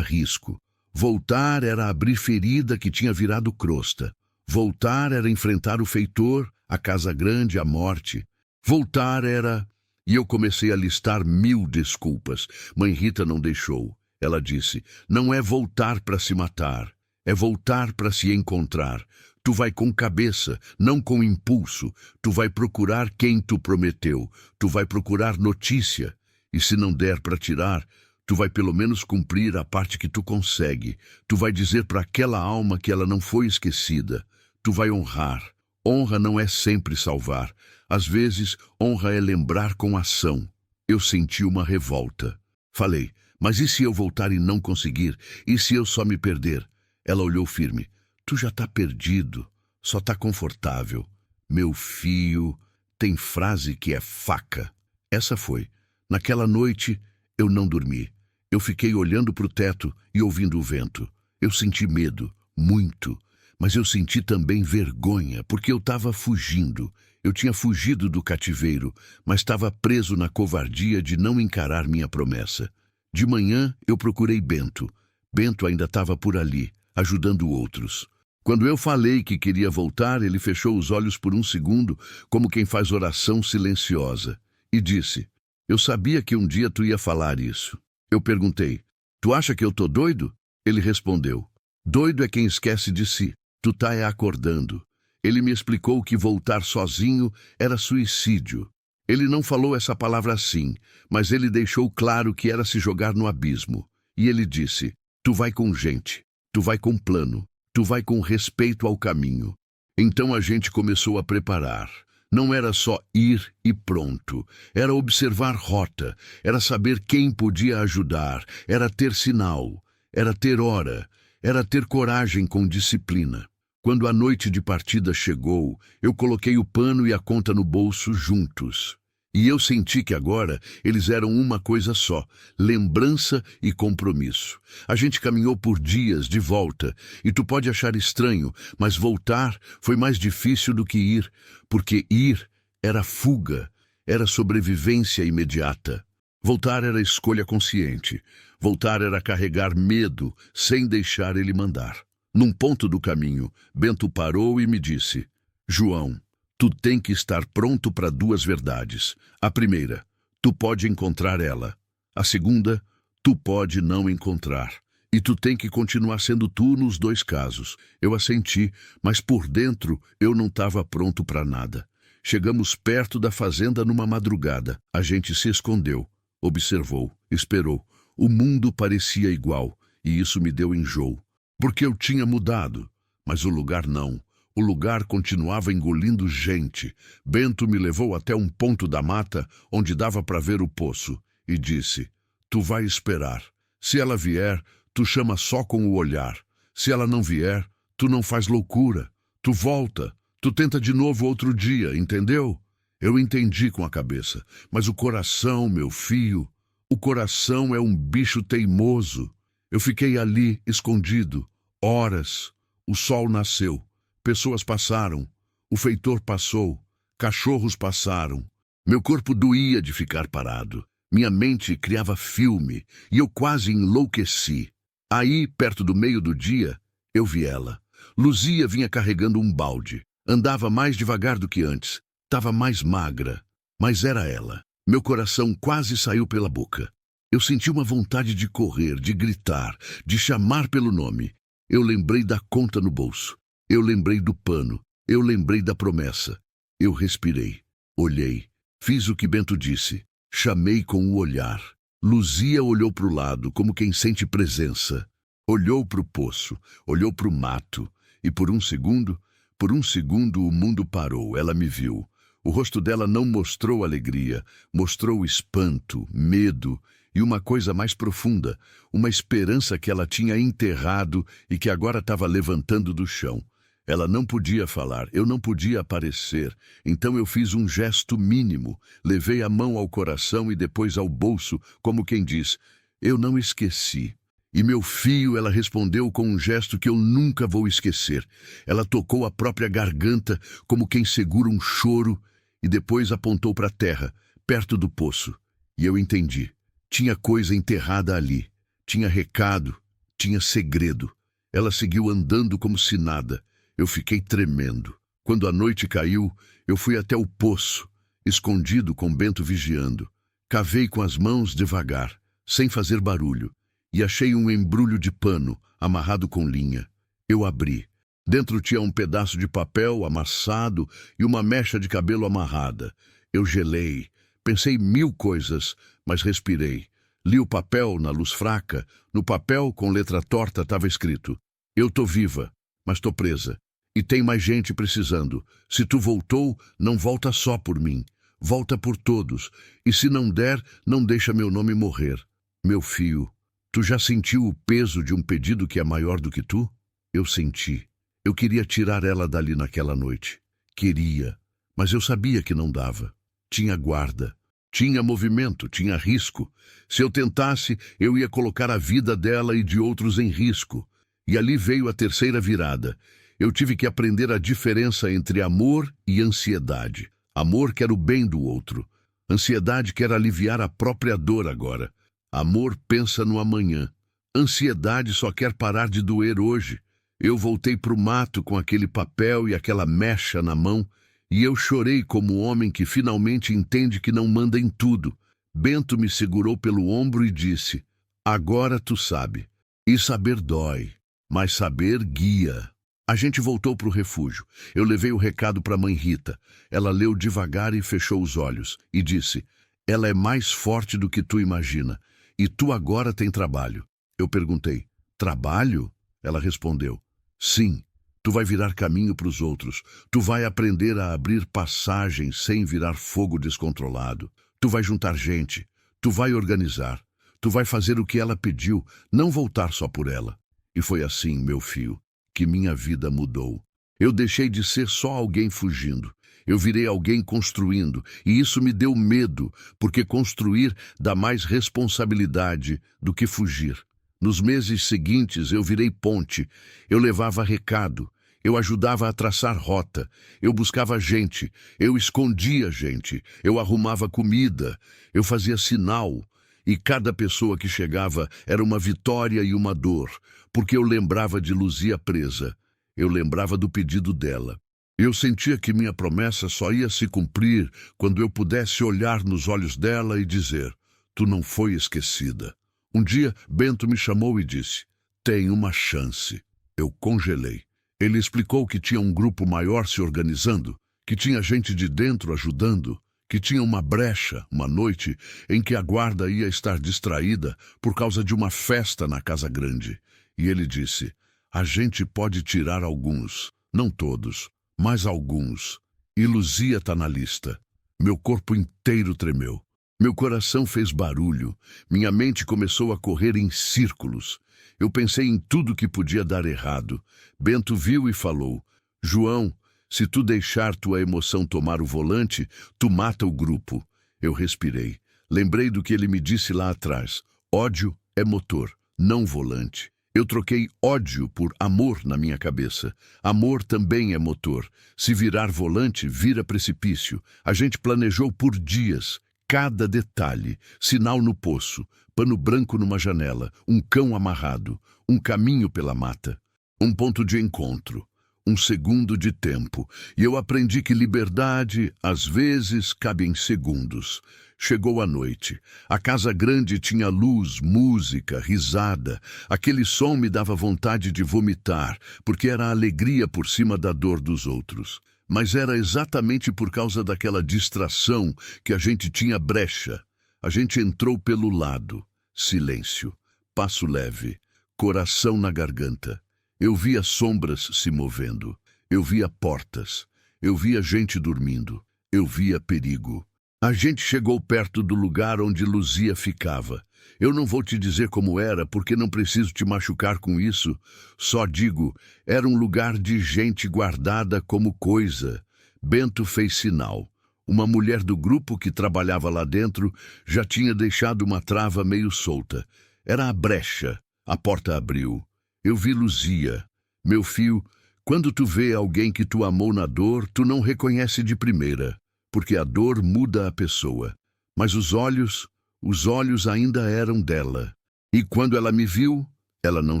risco. Voltar era abrir ferida que tinha virado crosta. Voltar era enfrentar o feitor, a casa grande, a morte. Voltar era... E eu comecei a listar 1000 desculpas. Mãe Rita não deixou. Ela disse: "Não é voltar para se matar. É voltar para se encontrar. Tu vai com cabeça, não com impulso. Tu vai procurar quem tu prometeu. Tu vai procurar notícia. E se não der para tirar, tu vai pelo menos cumprir a parte que tu consegue. Tu vai dizer para aquela alma que ela não foi esquecida. Tu vai honrar. Honra não é sempre salvar. Às vezes, honra é lembrar com ação." Eu senti uma revolta. Falei: "Mas e se eu voltar e não conseguir? E se eu só me perder?" Ela olhou firme: "Tu já tá perdido, só tá confortável." Meu filho, tem frase que é faca. Essa foi. Naquela noite, eu não dormi. Eu fiquei olhando para o teto e ouvindo o vento. Eu senti medo, muito, mas eu senti também vergonha, porque eu estava fugindo. Eu tinha fugido do cativeiro, mas estava preso na covardia de não encarar minha promessa. De manhã, eu procurei Bento. Bento ainda estava por ali, ajudando outros. Quando eu falei que queria voltar, ele fechou os olhos por um segundo, como quem faz oração silenciosa, e disse: "Eu sabia que um dia tu ia falar isso." Eu perguntei: "Tu acha que eu tô doido?" Ele respondeu: "Doido é quem esquece de si. Tu tá acordando." Ele me explicou que voltar sozinho era suicídio. Ele não falou essa palavra assim, mas ele deixou claro que era se jogar no abismo. E ele disse: "Tu vai com gente, tu vai com plano, tu vai com respeito ao caminho." Então a gente começou a preparar. Não era só ir e pronto. Era observar rota, era saber quem podia ajudar, era ter sinal, era ter hora, era ter coragem com disciplina. Quando a noite de partida chegou, eu coloquei o pano e a conta no bolso juntos. E eu senti que agora eles eram uma coisa só, lembrança e compromisso. A gente caminhou por dias de volta, e tu pode achar estranho, mas voltar foi mais difícil do que ir, porque ir era fuga, era sobrevivência imediata. Voltar era escolha consciente. Voltar era carregar medo sem deixar ele mandar. Num ponto do caminho, Bento parou e me disse: "João, tu tem que estar pronto para 2 verdades. A primeira, tu pode encontrar ela. A segunda, tu pode não encontrar. E tu tem que continuar sendo tu nos 2 casos." Eu assenti, mas por dentro eu não estava pronto para nada. Chegamos perto da fazenda numa madrugada. A gente se escondeu, observou, esperou. O mundo parecia igual, e isso me deu enjoo. Porque eu tinha mudado, mas o lugar não. O lugar continuava engolindo gente. Bento me levou até um ponto da mata onde dava para ver o poço e disse: "Tu vai esperar. Se ela vier, tu chama só com o olhar. Se ela não vier, tu não faz loucura. Tu volta. Tu tenta de novo outro dia, entendeu?" Eu entendi com a cabeça, mas o coração, meu filho, o coração é um bicho teimoso. Eu fiquei ali, escondido, horas. O sol nasceu. Pessoas passaram, o feitor passou, cachorros passaram. Meu corpo doía de ficar parado. Minha mente criava filme e eu quase enlouqueci. Aí, perto do meio do dia, eu vi ela. Luzia vinha carregando um balde. Andava mais devagar do que antes. Estava mais magra, mas era ela. Meu coração quase saiu pela boca. Eu senti uma vontade de correr, de gritar, de chamar pelo nome. Eu lembrei da conta no bolso. Eu lembrei do pano. Eu lembrei da promessa. Eu respirei. Olhei. Fiz o que Bento disse. Chamei com o olhar. Luzia olhou para o lado, como quem sente presença. Olhou para o poço, olhou para o mato. E por um segundo o mundo parou. Ela me viu. O rosto dela não mostrou alegria, mostrou espanto, medo e uma coisa mais profunda, uma esperança que ela tinha enterrado e que agora estava levantando do chão. Ela não podia falar, eu não podia aparecer, então eu fiz um gesto mínimo, levei a mão ao coração e depois ao bolso, como quem diz, eu não esqueci. E meu filho, ela respondeu com um gesto que eu nunca vou esquecer. Ela tocou a própria garganta, como quem segura um choro, e depois apontou para a terra, perto do poço. E eu entendi. Tinha coisa enterrada ali. Tinha recado, tinha segredo. Ela seguiu andando como se nada. Eu fiquei tremendo. Quando a noite caiu, eu fui até o poço, escondido com Bento vigiando. Cavei com as mãos devagar, sem fazer barulho, e achei um embrulho de pano, amarrado com linha. Eu abri. Dentro tinha um pedaço de papel amassado e uma mecha de cabelo amarrada. Eu gelei. Pensei 1000 coisas, mas respirei. Li o papel na luz fraca. No papel, com letra torta, estava escrito: eu tô viva, mas tô presa. E tem mais gente precisando. Se tu voltou, não volta só por mim. Volta por todos. E se não der, não deixa meu nome morrer. Meu filho, tu já sentiu o peso de um pedido que é maior do que tu? Eu senti. Eu queria tirar ela dali naquela noite. Queria. Mas eu sabia que não dava. Tinha guarda. Tinha movimento, tinha risco. Se eu tentasse, eu ia colocar a vida dela e de outros em risco. E ali veio a terceira virada. Eu tive que aprender a diferença entre amor e ansiedade. Amor quer o bem do outro. Ansiedade quer aliviar a própria dor agora. Amor pensa no amanhã. Ansiedade só quer parar de doer hoje. Eu voltei pro mato com aquele papel e aquela mecha na mão, e eu chorei como homem que finalmente entende que não manda em tudo. Bento me segurou pelo ombro e disse: agora tu sabe. E saber dói, mas saber guia. A gente voltou para o refúgio. Eu levei o recado para a mãe Rita. Ela leu devagar e fechou os olhos. E disse: ela é mais forte do que tu imagina. E tu agora tem trabalho. Eu perguntei: trabalho? Ela respondeu: sim. Tu vai virar caminho para os outros. Tu vai aprender a abrir passagem sem virar fogo descontrolado. Tu vai juntar gente. Tu vai organizar. Tu vai fazer o que ela pediu, não voltar só por ela. E foi assim, meu filho, que minha vida mudou. Eu deixei de ser só alguém fugindo. Eu virei alguém construindo, e isso me deu medo, porque construir dá mais responsabilidade do que fugir. Nos meses seguintes eu virei ponte, eu levava recado, eu ajudava a traçar rota, eu buscava gente, eu escondia gente, eu arrumava comida, eu fazia sinal, e cada pessoa que chegava era uma vitória e uma dor, porque eu lembrava de Luzia presa, eu lembrava do pedido dela. Eu sentia que minha promessa só ia se cumprir quando eu pudesse olhar nos olhos dela e dizer: tu não foi esquecida. Um dia, Bento me chamou e disse: tem uma chance. Eu congelei. Ele explicou que tinha um grupo maior se organizando, que tinha gente de dentro ajudando, que tinha uma brecha, uma noite, em que a guarda ia estar distraída por causa de uma festa na Casa Grande. E ele disse: a gente pode tirar alguns, não todos, mas alguns. E Luzia está na lista. Meu corpo inteiro tremeu. Meu coração fez barulho. Minha mente começou a correr em círculos. Eu pensei em tudo que podia dar errado. Bento viu e falou: João, se tu deixar tua emoção tomar o volante, tu mata o grupo. Eu respirei. Lembrei do que ele me disse lá atrás. Ódio é motor, não volante. Eu troquei ódio por amor na minha cabeça. Amor também é motor. Se virar volante, vira precipício. A gente planejou por dias. Cada detalhe, sinal no poço, pano branco numa janela, um cão amarrado, um caminho pela mata, um ponto de encontro, um segundo de tempo, e eu aprendi que liberdade, às vezes, cabe em segundos. Chegou a noite. A casa grande tinha luz, música, risada. Aquele som me dava vontade de vomitar, porque era a alegria por cima da dor dos outros. Mas era exatamente por causa daquela distração que a gente tinha brecha. A gente entrou pelo lado. Silêncio. Passo leve. Coração na garganta. Eu via sombras se movendo. Eu via portas. Eu via gente dormindo. Eu via perigo. A gente chegou perto do lugar onde Luzia ficava. Eu não vou te dizer como era, porque não preciso te machucar com isso. Só digo, era um lugar de gente guardada como coisa. Bento fez sinal. Uma mulher do grupo que trabalhava lá dentro já tinha deixado uma trava meio solta. Era a brecha. A porta abriu. Eu vi Luzia. Meu filho, quando tu vê alguém que tu amou na dor, tu não reconhece de primeira, porque a dor muda a pessoa. Mas os olhos ainda eram dela. E quando ela me viu, ela não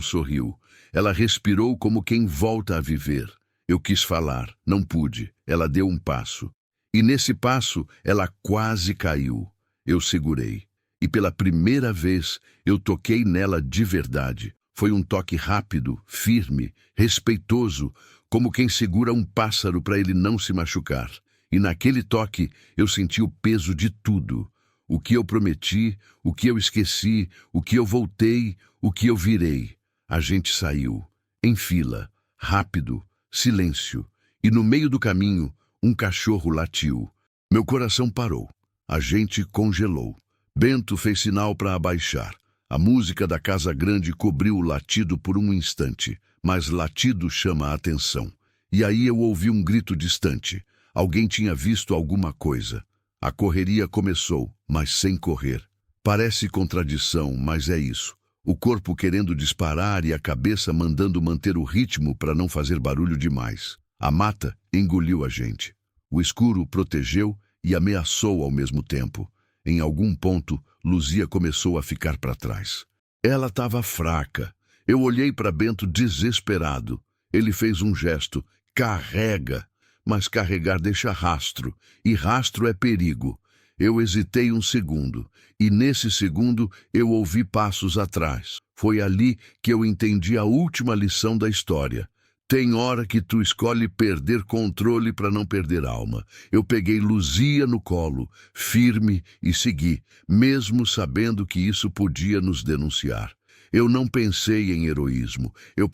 sorriu. Ela respirou como quem volta a viver. Eu quis falar, não pude. Ela deu um passo. E nesse passo, ela quase caiu. Eu segurei. E pela primeira vez, eu toquei nela de verdade. Foi um toque rápido, firme, respeitoso, como quem segura um pássaro para ele não se machucar. E naquele toque, eu senti o peso de tudo. O que eu prometi, o que eu esqueci, o que eu voltei, o que eu virei. A gente saiu, em fila, rápido, silêncio. E no meio do caminho, um cachorro latiu. Meu coração parou. A gente congelou. Bento fez sinal para abaixar. A música da casa grande cobriu o latido por um instante, mas latido chama a atenção. E aí eu ouvi um grito distante. Alguém tinha visto alguma coisa. A correria começou, mas sem correr. Parece contradição, mas é isso. O corpo querendo disparar e a cabeça mandando manter o ritmo para não fazer barulho demais. A mata engoliu a gente. O escuro protegeu e ameaçou ao mesmo tempo. Em algum ponto, Luzia começou a ficar para trás. Ela estava fraca. Eu olhei para Bento desesperado. Ele fez um gesto. Carrega! Mas carregar deixa rastro, e rastro é perigo. Eu hesitei um segundo, e nesse segundo eu ouvi passos atrás. Foi ali que eu entendi a última lição da história. Tem hora que tu escolhe perder controle para não perder alma. Eu peguei Luzia no colo, firme, e segui, mesmo sabendo que isso podia nos denunciar. Eu não pensei em heroísmo, eu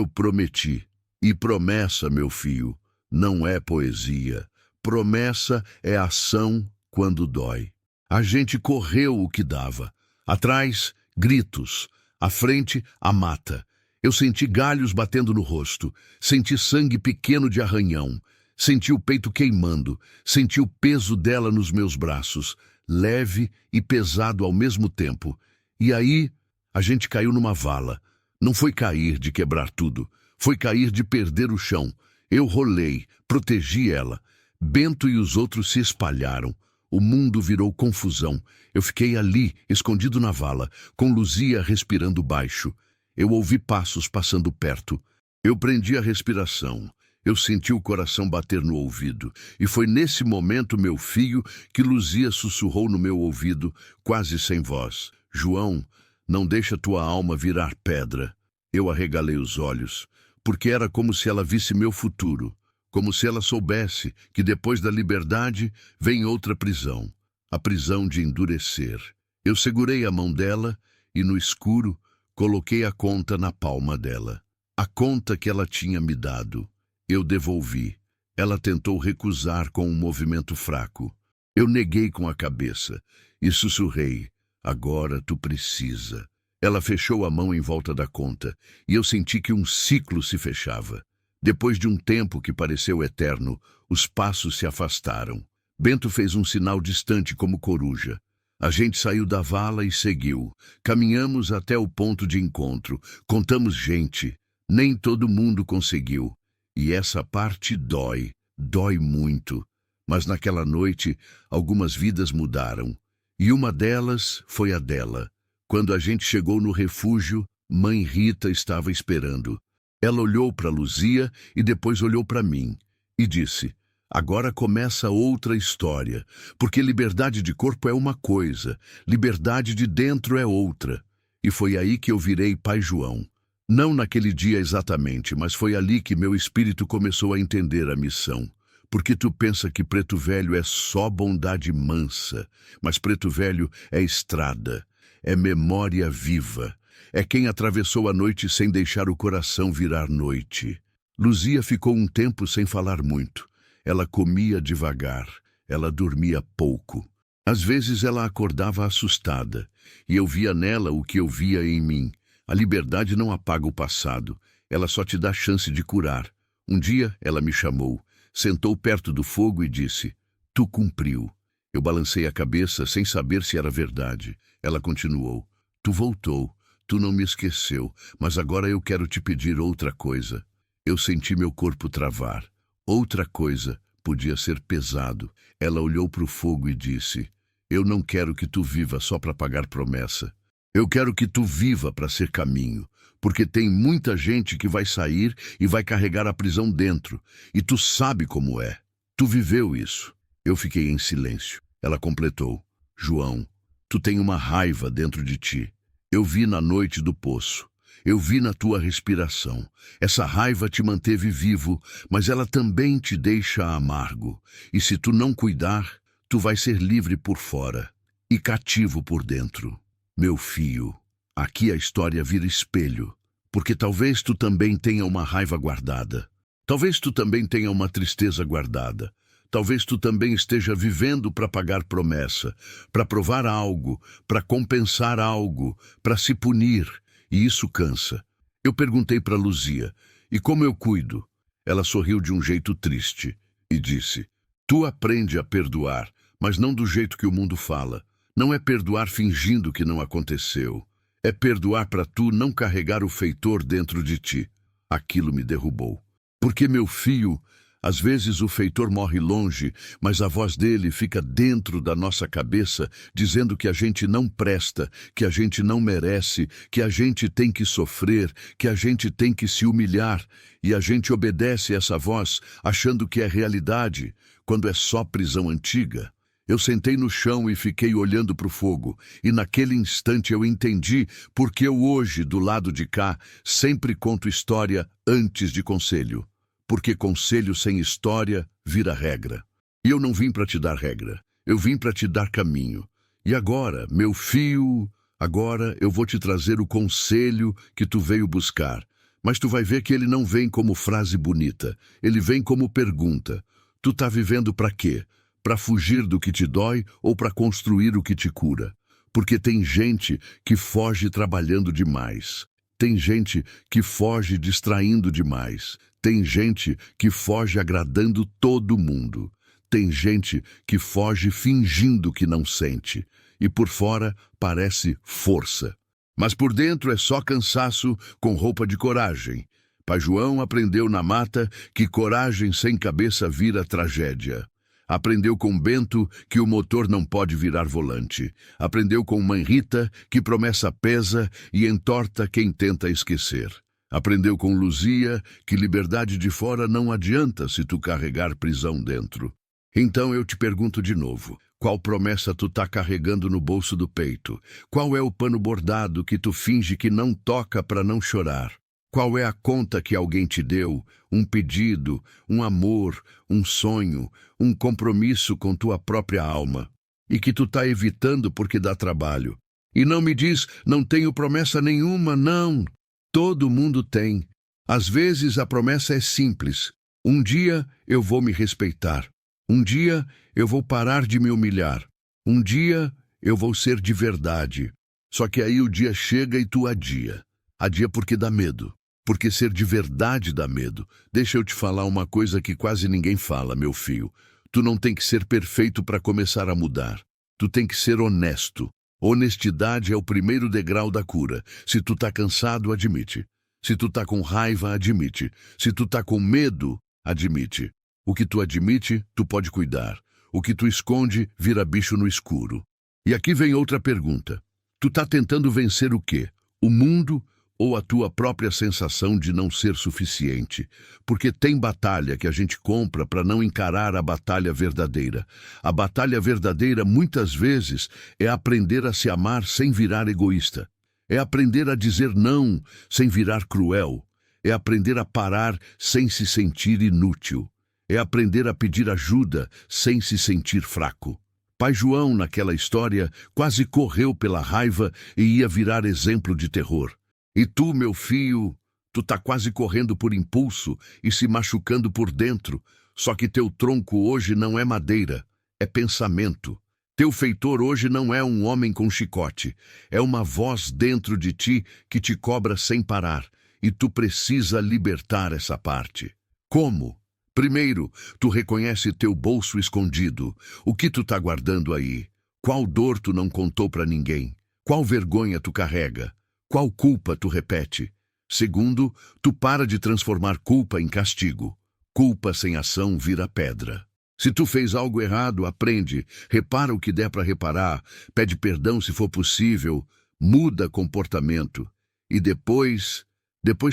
prometi. E promessa, meu filho, não é poesia. Promessa é ação quando dói. A gente correu o que dava. Atrás, gritos. À frente, a mata. Eu senti galhos batendo no rosto. Senti sangue pequeno de arranhão. Senti o peito queimando. Senti o peso dela nos meus braços, leve e pesado ao mesmo tempo. E aí, a gente caiu numa vala. Não foi cair de quebrar tudo. Foi cair de perder o chão. Eu rolei, protegi ela. Bento e os outros se espalharam. O mundo virou confusão. Eu fiquei ali, escondido na vala, com Luzia respirando baixo. Eu ouvi passos passando perto. Eu prendi a respiração. Eu senti o coração bater no ouvido. E foi nesse momento, meu filho, que Luzia sussurrou no meu ouvido, quase sem voz. João, não deixa tua alma virar pedra. Eu arregalei os olhos, porque era como se ela visse meu futuro. Como se ela soubesse que depois da liberdade vem outra prisão. A prisão de endurecer. Eu segurei a mão dela e, no escuro, coloquei a conta na palma dela. A conta que ela tinha me dado. Eu devolvi. Ela tentou recusar com um movimento fraco. Eu neguei com a cabeça e sussurrei. Agora tu precisa. Ela fechou a mão em volta da conta e eu senti que um ciclo se fechava. Depois de um tempo que pareceu eterno, os passos se afastaram. Bento fez um sinal distante como coruja. A gente saiu da vala e seguiu. Caminhamos até o ponto de encontro. Contamos gente. Nem todo mundo conseguiu. E essa parte dói. Dói muito. Mas naquela noite, algumas vidas mudaram. E uma delas foi a dela. Quando a gente chegou no refúgio, Mãe Rita estava esperando. Ela olhou para Luzia e depois olhou para mim e disse: agora começa outra história, porque liberdade de corpo é uma coisa, liberdade de dentro é outra. E foi aí que eu virei Pai João. Não naquele dia exatamente, mas foi ali que meu espírito começou a entender a missão. Porque tu pensa que Preto Velho é só bondade mansa, mas Preto Velho é estrada, é memória viva, é quem atravessou a noite sem deixar o coração virar noite. Luzia ficou um tempo sem falar muito. Ela comia devagar, ela dormia pouco. Às vezes ela acordava assustada, e eu via nela o que eu via em mim. A liberdade não apaga o passado, ela só te dá chance de curar. Um dia ela me chamou, sentou perto do fogo e disse: tu cumpriu. Eu balancei a cabeça sem saber se era verdade. Ela continuou: tu voltou, tu não me esqueceu, mas agora eu quero te pedir outra coisa. Eu senti meu corpo travar. Outra coisa podia ser pesado. Ela olhou para o fogo e disse: eu não quero que tu viva só para pagar promessa. Eu quero que tu viva para ser caminho, porque tem muita gente que vai sair e vai carregar a prisão dentro, e tu sabe como é. Tu viveu isso. Eu fiquei em silêncio. Ela completou: João, tu tem uma raiva dentro de ti. Eu vi na noite do poço. Eu vi na tua respiração. Essa raiva te manteve vivo, mas ela também te deixa amargo. E se tu não cuidar, tu vai ser livre por fora e cativo por dentro. Meu filho, aqui a história vira espelho, porque talvez tu também tenha uma raiva guardada. Talvez tu também tenha uma tristeza guardada. Talvez tu também esteja vivendo para pagar promessa, para provar algo, para compensar algo, para se punir. E isso cansa. Eu perguntei para Luzia: e como eu cuido? Ela sorriu de um jeito triste e disse: tu aprende a perdoar, mas não do jeito que o mundo fala. Não é perdoar fingindo que não aconteceu. É perdoar para tu não carregar o feitor dentro de ti. Aquilo me derrubou. Porque, meu filho, às vezes o feitor morre longe, mas a voz dele fica dentro da nossa cabeça, dizendo que a gente não presta, que a gente não merece, que a gente tem que sofrer, que a gente tem que se humilhar. E a gente obedece essa voz, achando que é realidade, quando é só prisão antiga. Eu sentei no chão e fiquei olhando para o fogo, e naquele instante eu entendi porque eu hoje, do lado de cá, sempre conto história antes de conselho. Porque conselho sem história vira regra. E eu não vim para te dar regra, eu vim para te dar caminho. E agora, meu filho, agora eu vou te trazer o conselho que tu veio buscar. Mas tu vai ver que ele não vem como frase bonita, ele vem como pergunta. Tu tá vivendo para quê? Para fugir do que te dói ou para construir o que te cura? Porque tem gente que foge trabalhando demais. Tem gente que foge distraindo demais. Tem gente que foge agradando todo mundo. Tem gente que foge fingindo que não sente. E por fora parece força. Mas por dentro é só cansaço com roupa de coragem. Pai João aprendeu na mata que coragem sem cabeça vira tragédia. Aprendeu com Bento que o motor não pode virar volante. Aprendeu com Mãe Rita que promessa pesa e entorta quem tenta esquecer. Aprendeu com Luzia que liberdade de fora não adianta se tu carregar prisão dentro. Então eu te pergunto de novo, qual promessa tu tá carregando no bolso do peito? Qual é o pano bordado que tu finge que não toca para não chorar? Qual é a conta que alguém te deu, um pedido, um amor, um sonho, um compromisso com tua própria alma, e que tu tá evitando porque dá trabalho? E não me diz, não tenho promessa nenhuma, não. Todo mundo tem. Às vezes a promessa é simples. Um dia eu vou me respeitar. Um dia eu vou parar de me humilhar. Um dia eu vou ser de verdade. Só que aí o dia chega e tu adia. Adia porque dá medo. Porque ser de verdade dá medo. Deixa eu te falar uma coisa que quase ninguém fala, meu filho. Tu não tem que ser perfeito para começar a mudar. Tu tem que ser honesto. Honestidade é o primeiro degrau da cura. Se tu tá cansado, admite. Se tu tá com raiva, admite. Se tu tá com medo, admite. O que tu admite, tu pode cuidar. O que tu esconde, vira bicho no escuro. E aqui vem outra pergunta. Tu tá tentando vencer o quê? O mundo ou a tua própria sensação de não ser suficiente, porque tem batalha que a gente compra para não encarar a batalha verdadeira. A batalha verdadeira, muitas vezes, é aprender a se amar sem virar egoísta. É aprender a dizer não sem virar cruel. É aprender a parar sem se sentir inútil. É aprender a pedir ajuda sem se sentir fraco. Pai João, naquela história, quase correu pela raiva e ia virar exemplo de terror. E tu, meu filho, tu tá quase correndo por impulso e se machucando por dentro, só que teu tronco hoje não é madeira, é pensamento. Teu feitor hoje não é um homem com chicote, é uma voz dentro de ti que te cobra sem parar, e tu precisa libertar essa parte. Como? Primeiro, tu reconhece teu bolso escondido. O que tu tá guardando aí? Qual dor tu não contou pra ninguém? Qual vergonha tu carrega? Qual culpa tu repete? Segundo, tu para de transformar culpa em castigo. Culpa sem ação vira pedra. Se tu fez algo errado, aprende, repara o que der para reparar, pede perdão se for possível, muda comportamento. E depois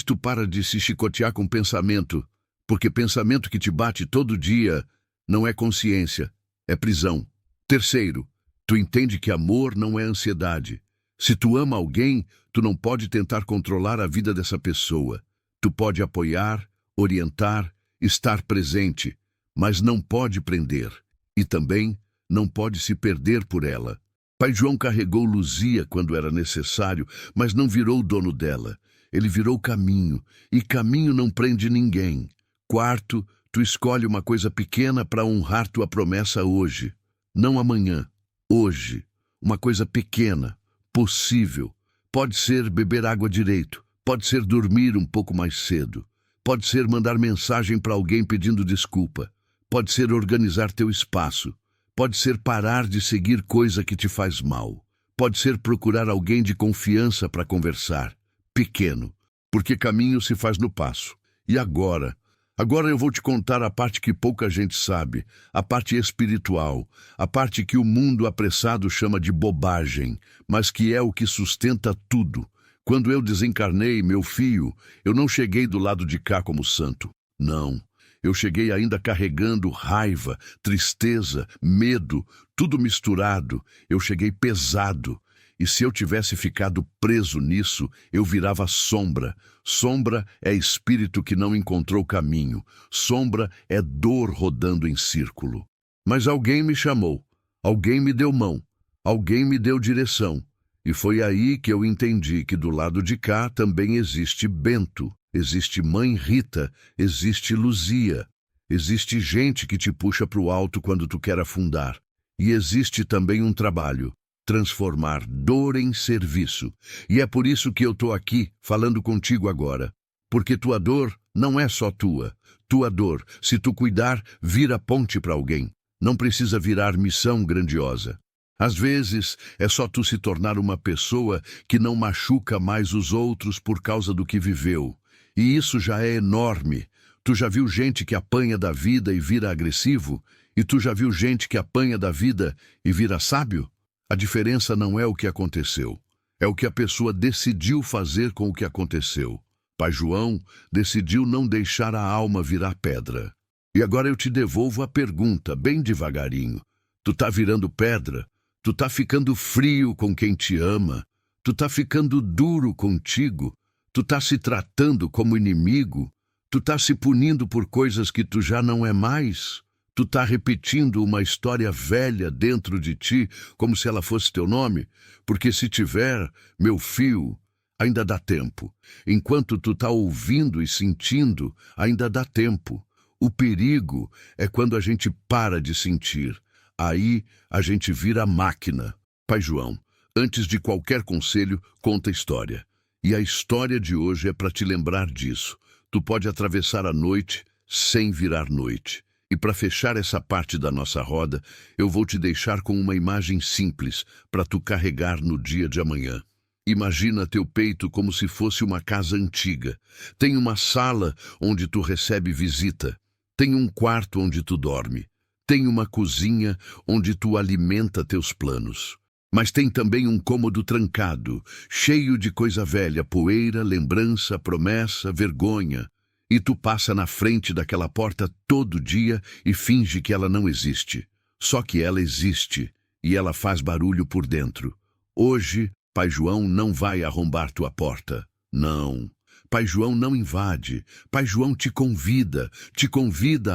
tu para de se chicotear com pensamento, porque pensamento que te bate todo dia não é consciência, é prisão. Terceiro, tu entende que amor não é ansiedade. Se tu ama alguém, tu não pode tentar controlar a vida dessa pessoa. Tu pode apoiar, orientar, estar presente, mas não pode prender. E também não pode se perder por ela. Pai João carregou Luzia quando era necessário, mas não virou o dono dela. Ele virou caminho, e caminho não prende ninguém. Quarto, tu escolhe uma coisa pequena para honrar tua promessa hoje. Não amanhã, hoje. Uma coisa pequena, possível. Pode ser beber água direito, pode ser dormir um pouco mais cedo, pode ser mandar mensagem para alguém pedindo desculpa, pode ser organizar teu espaço, pode ser parar de seguir coisa que te faz mal, pode ser procurar alguém de confiança para conversar. Pequeno, porque caminho se faz no passo. E agora? Agora eu vou te contar a parte que pouca gente sabe, a parte espiritual, a parte que o mundo apressado chama de bobagem, mas que é o que sustenta tudo. Quando eu desencarnei, meu filho, eu não cheguei do lado de cá como santo. Não, eu cheguei ainda carregando raiva, tristeza, medo, tudo misturado. Eu cheguei pesado. E se eu tivesse ficado preso nisso, eu virava sombra. Sombra é espírito que não encontrou caminho. Sombra é dor rodando em círculo. Mas alguém me chamou, alguém me deu mão, alguém me deu direção. E foi aí que eu entendi que do lado de cá também existe Bento, existe Mãe Rita, existe Luzia. Existe gente que te puxa para o alto quando tu quer afundar. E existe também um trabalho. Transformar dor em serviço. E é por isso que eu estou aqui, falando contigo agora. Porque tua dor não é só tua. Tua dor, se tu cuidar, vira ponte para alguém. Não precisa virar missão grandiosa. Às vezes, é só tu se tornar uma pessoa que não machuca mais os outros por causa do que viveu. E isso já é enorme. Tu já viu gente que apanha da vida e vira agressivo? E tu já viu gente que apanha da vida e vira sábio? A diferença não é o que aconteceu, é o que a pessoa decidiu fazer com o que aconteceu. Pai João decidiu não deixar a alma virar pedra. E agora eu te devolvo a pergunta, bem devagarinho. Tu tá virando pedra? Tu tá ficando frio com quem te ama? Tu tá ficando duro contigo? Tu tá se tratando como inimigo? Tu tá se punindo por coisas que tu já não é mais? Tu tá repetindo uma história velha dentro de ti, como se ela fosse teu nome? Porque se tiver, meu filho, ainda dá tempo. Enquanto tu tá ouvindo e sentindo, ainda dá tempo. O perigo é quando a gente para de sentir. Aí a gente vira máquina. Pai João, antes de qualquer conselho, conta a história. E a história de hoje é para te lembrar disso. Tu pode atravessar a noite sem virar noite. E para fechar essa parte da nossa roda, eu vou te deixar com uma imagem simples para tu carregar no dia de amanhã. Imagina teu peito como se fosse uma casa antiga. Tem uma sala onde tu recebe visita. Tem um quarto onde tu dorme. Tem uma cozinha onde tu alimenta teus planos. Mas tem também um cômodo trancado, cheio de coisa velha, poeira, lembrança, promessa, vergonha. E tu passa na frente daquela porta todo dia e finge que ela não existe. Só que ela existe e ela faz barulho por dentro. Hoje, Pai João não vai arrombar tua porta. Não. Pai João não invade. Pai João te convida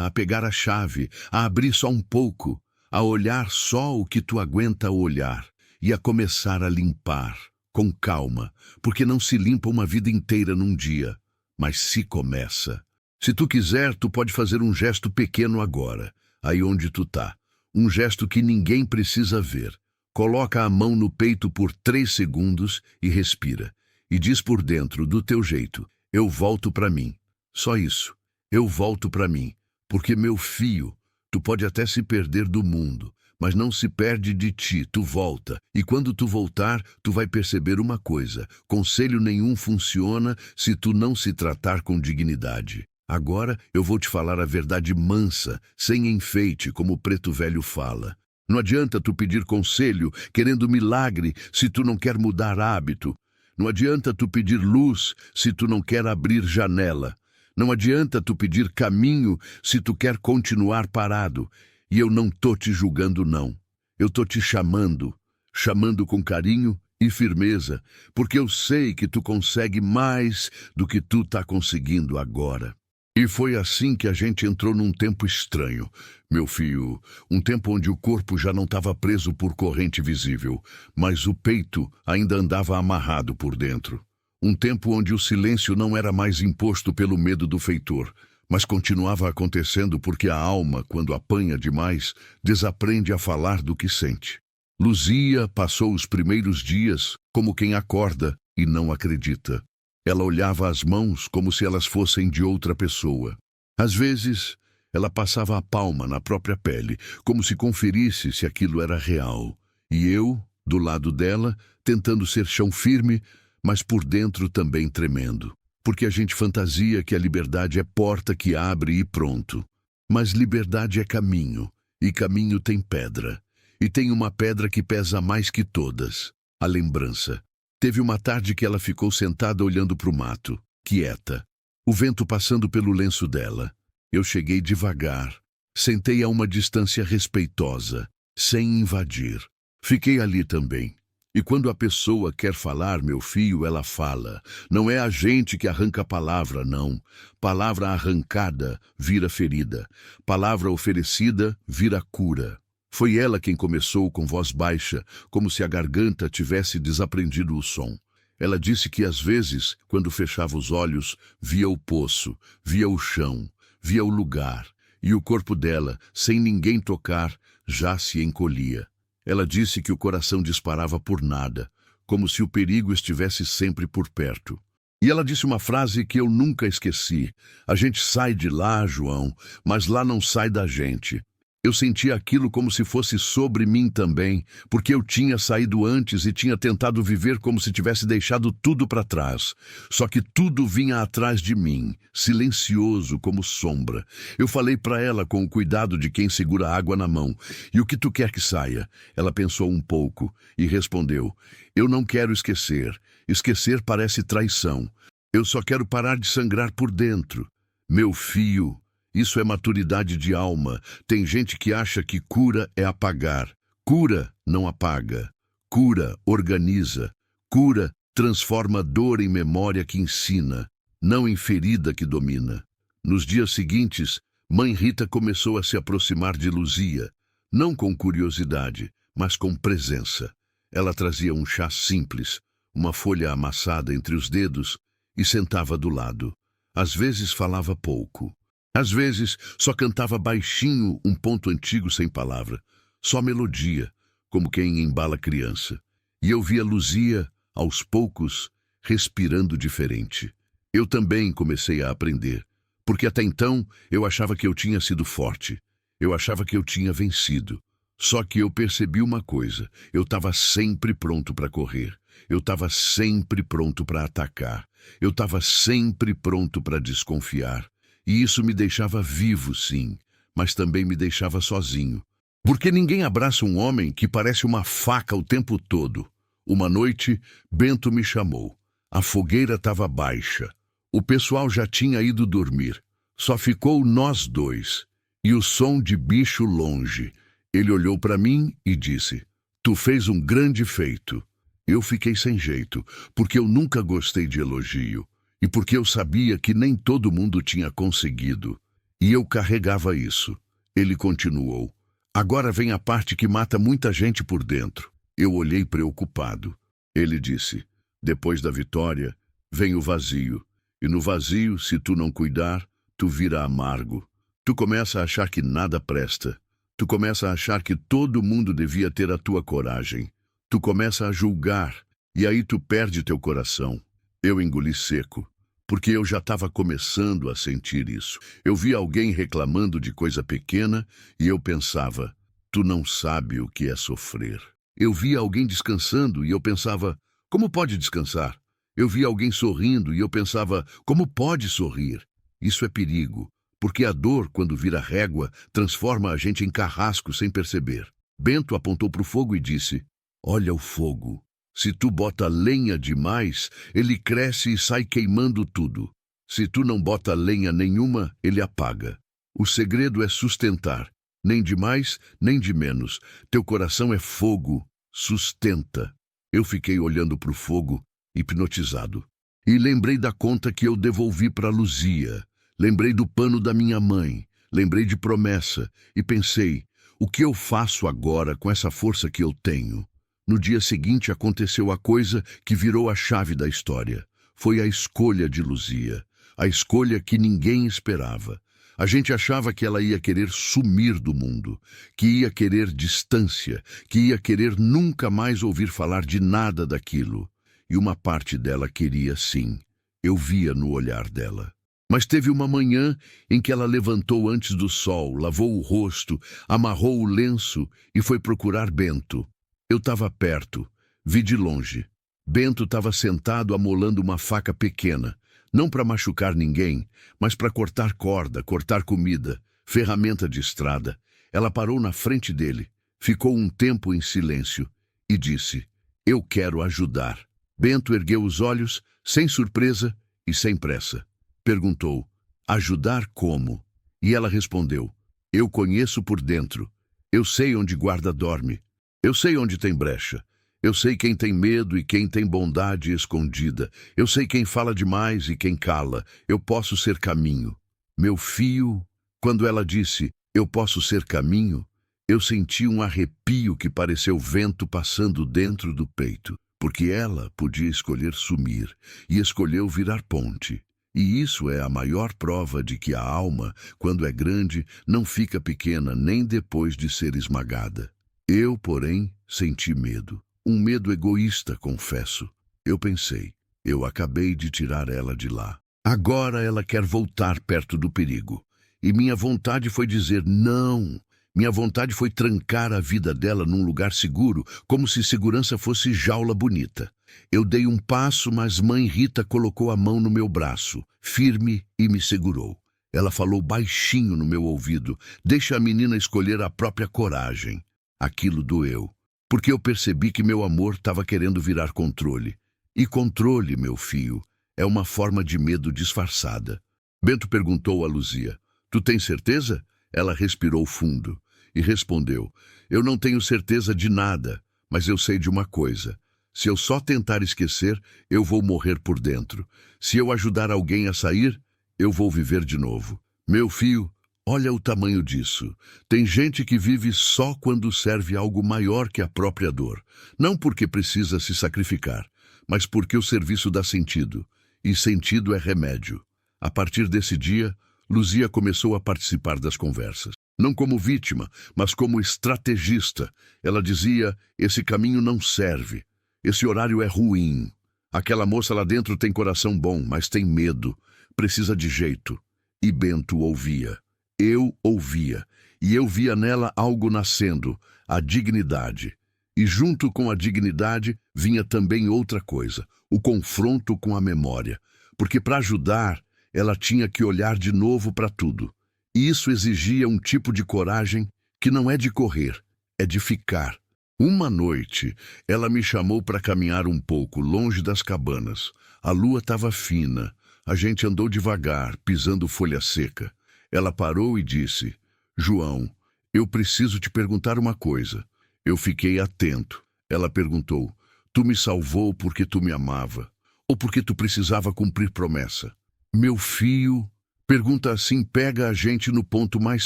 a pegar a chave, a abrir só um pouco, a olhar só o que tu aguenta olhar e a começar a limpar, com calma, porque não se limpa uma vida inteira num dia, mas se começa. Se tu quiser, tu pode fazer um gesto pequeno agora, aí onde tu tá. Um gesto que ninguém precisa ver. Coloca a mão no peito por 3 segundos e respira. E diz por dentro, do teu jeito, eu volto pra mim. Só isso, eu volto pra mim. Porque, meu filho, tu pode até se perder do mundo, mas não se perde de ti, tu volta. E quando tu voltar, tu vai perceber uma coisa: conselho nenhum funciona se tu não se tratar com dignidade. Agora eu vou te falar a verdade mansa, sem enfeite, como o preto velho fala. Não adianta tu pedir conselho, querendo milagre, se tu não quer mudar hábito. Não adianta tu pedir luz, se tu não quer abrir janela. Não adianta tu pedir caminho, se tu quer continuar parado. E eu não tô te julgando, não. Eu tô te chamando com carinho e firmeza, porque eu sei que tu consegue mais do que tu tá conseguindo agora. E foi assim que a gente entrou num tempo estranho, meu filho, um tempo onde o corpo já não estava preso por corrente visível, mas o peito ainda andava amarrado por dentro. Um tempo onde o silêncio não era mais imposto pelo medo do feitor, mas continuava acontecendo porque a alma, quando apanha demais, desaprende a falar do que sente. Luzia passou os primeiros dias como quem acorda e não acredita. Ela olhava as mãos como se elas fossem de outra pessoa. Às vezes, ela passava a palma na própria pele, como se conferisse se aquilo era real. E eu, do lado dela, tentando ser chão firme, mas por dentro também tremendo. Porque a gente fantasia que a liberdade é porta que abre e pronto. Mas liberdade é caminho, e caminho tem pedra. E tem uma pedra que pesa mais que todas: a lembrança. Teve uma tarde que ela ficou sentada olhando para o mato, quieta, o vento passando pelo lenço dela. Eu cheguei devagar, sentei a uma distância respeitosa, sem invadir. Fiquei ali também. E quando a pessoa quer falar, meu filho, ela fala. Não é a gente que arranca a palavra, não. Palavra arrancada vira ferida. Palavra oferecida vira cura. Foi ela quem começou com voz baixa, como se a garganta tivesse desaprendido o som. Ela disse que às vezes, quando fechava os olhos, via o poço, via o chão, via o lugar, e o corpo dela, sem ninguém tocar, já se encolhia. Ela disse que o coração disparava por nada, como se o perigo estivesse sempre por perto. E ela disse uma frase que eu nunca esqueci: a gente sai de lá, João, mas lá não sai da gente. Eu sentia aquilo como se fosse sobre mim também, porque eu tinha saído antes e tinha tentado viver como se tivesse deixado tudo para trás. Só que tudo vinha atrás de mim, silencioso como sombra. Eu falei para ela com o cuidado de quem segura água na mão: "E o que tu quer que saia?" Ela pensou um pouco e respondeu: "Eu não quero esquecer. Esquecer parece traição. Eu só quero parar de sangrar por dentro." Meu filho, isso é maturidade de alma. Tem gente que acha que cura é apagar. Cura não apaga. Cura organiza. Cura transforma dor em memória que ensina, não em ferida que domina. Nos dias seguintes, mãe Rita começou a se aproximar de Luzia, não com curiosidade, mas com presença. Ela trazia um chá simples, uma folha amassada entre os dedos, e sentava do lado. Às vezes falava pouco. Às vezes, só cantava baixinho um ponto antigo sem palavra, só melodia, como quem embala criança. E eu via Luzia, aos poucos, respirando diferente. Eu também comecei a aprender, porque até então eu achava que eu tinha sido forte, eu achava que eu tinha vencido. Só que eu percebi uma coisa: eu estava sempre pronto para correr, eu estava sempre pronto para atacar, eu estava sempre pronto para desconfiar. E isso me deixava vivo, sim, mas também me deixava sozinho. Porque ninguém abraça um homem que parece uma faca o tempo todo. Uma noite, Bento me chamou. A fogueira estava baixa. O pessoal já tinha ido dormir. Só ficou nós dois. E o som de bicho longe. Ele olhou para mim e disse: "Tu fez um grande feito." Eu fiquei sem jeito, porque eu nunca gostei de elogio. E porque eu sabia que nem todo mundo tinha conseguido. E eu carregava isso. Ele continuou: "Agora vem a parte que mata muita gente por dentro." Eu olhei preocupado. Ele disse: "Depois da vitória, vem o vazio. E no vazio, se tu não cuidar, tu vira amargo. Tu começa a achar que nada presta. Tu começa a achar que todo mundo devia ter a tua coragem. Tu começa a julgar, e aí tu perde teu coração." Eu engoli seco, porque eu já estava começando a sentir isso. Eu via alguém reclamando de coisa pequena, e eu pensava: "Tu não sabe o que é sofrer." Eu via alguém descansando, e eu pensava: "Como pode descansar?" Eu via alguém sorrindo, e eu pensava: "Como pode sorrir?" Isso é perigo, porque a dor, quando vira régua, transforma a gente em carrasco sem perceber. Bento apontou para o fogo e disse: "Olha o fogo. Se tu bota lenha demais, ele cresce e sai queimando tudo. Se tu não bota lenha nenhuma, ele apaga. O segredo é sustentar. Nem de mais, nem de menos. Teu coração é fogo. Sustenta." Eu fiquei olhando para o fogo, hipnotizado. E lembrei da conta que eu devolvi para Luzia. Lembrei do pano da minha mãe. Lembrei de promessa. E pensei: o que eu faço agora com essa força que eu tenho? No dia seguinte aconteceu a coisa que virou a chave da história. Foi a escolha de Luzia. A escolha que ninguém esperava. A gente achava que ela ia querer sumir do mundo, que ia querer distância, que ia querer nunca mais ouvir falar de nada daquilo. E uma parte dela queria sim. Eu via no olhar dela. Mas teve uma manhã em que ela levantou antes do sol, lavou o rosto, amarrou o lenço e foi procurar Bento. Eu estava perto, vi de longe. Bento estava sentado amolando uma faca pequena, não para machucar ninguém, mas para cortar corda, cortar comida, ferramenta de estrada. Ela parou na frente dele, ficou um tempo em silêncio e disse: "Eu quero ajudar." Bento ergueu os olhos, sem surpresa e sem pressa. Perguntou: "Ajudar como?" E ela respondeu: "Eu conheço por dentro. Eu sei onde guarda dorme. Eu sei onde tem brecha. Eu sei quem tem medo e quem tem bondade escondida. Eu sei quem fala demais e quem cala. Eu posso ser caminho." Meu fio, quando ela disse: "Eu posso ser caminho", eu senti um arrepio que pareceu vento passando dentro do peito, porque ela podia escolher sumir e escolheu virar ponte. E isso é a maior prova de que a alma, quando é grande, não fica pequena nem depois de ser esmagada. Eu, porém, senti medo. Um medo egoísta, confesso. Eu pensei: eu acabei de tirar ela de lá. Agora ela quer voltar perto do perigo. E minha vontade foi dizer não. Minha vontade foi trancar a vida dela num lugar seguro, como se segurança fosse jaula bonita. Eu dei um passo, mas mãe Rita colocou a mão no meu braço, firme, e me segurou. Ela falou baixinho no meu ouvido: "Deixa a menina escolher a própria coragem." Aquilo doeu, porque eu percebi que meu amor estava querendo virar controle. E controle, meu filho, é uma forma de medo disfarçada. Bento perguntou a Luzia: "Tu tens certeza?" Ela respirou fundo e respondeu: "Eu não tenho certeza de nada, mas eu sei de uma coisa. Se eu só tentar esquecer, eu vou morrer por dentro. Se eu ajudar alguém a sair, eu vou viver de novo. Meu filho, olha o tamanho disso. Tem gente que vive só quando serve algo maior que a própria dor. Não porque precisa se sacrificar, mas porque o serviço dá sentido. E sentido é remédio." A partir desse dia, Luzia começou a participar das conversas. Não como vítima, mas como estrategista. Ela dizia: "Esse caminho não serve. Esse horário é ruim. Aquela moça lá dentro tem coração bom, mas tem medo. Precisa de jeito." E Bento ouvia. Eu ouvia. E eu via nela algo nascendo: a dignidade. E junto com a dignidade vinha também outra coisa: o confronto com a memória. Porque para ajudar, ela tinha que olhar de novo para tudo. E isso exigia um tipo de coragem que não é de correr, é de ficar. Uma noite, ela me chamou para caminhar um pouco, longe das cabanas. A lua estava fina. A gente andou devagar, pisando folha seca. Ela parou e disse: João, eu preciso te perguntar uma coisa. Eu fiquei atento. Ela perguntou: tu me salvou porque tu me amava? Ou porque tu precisava cumprir promessa? Meu filho, pergunta assim pega a gente no ponto mais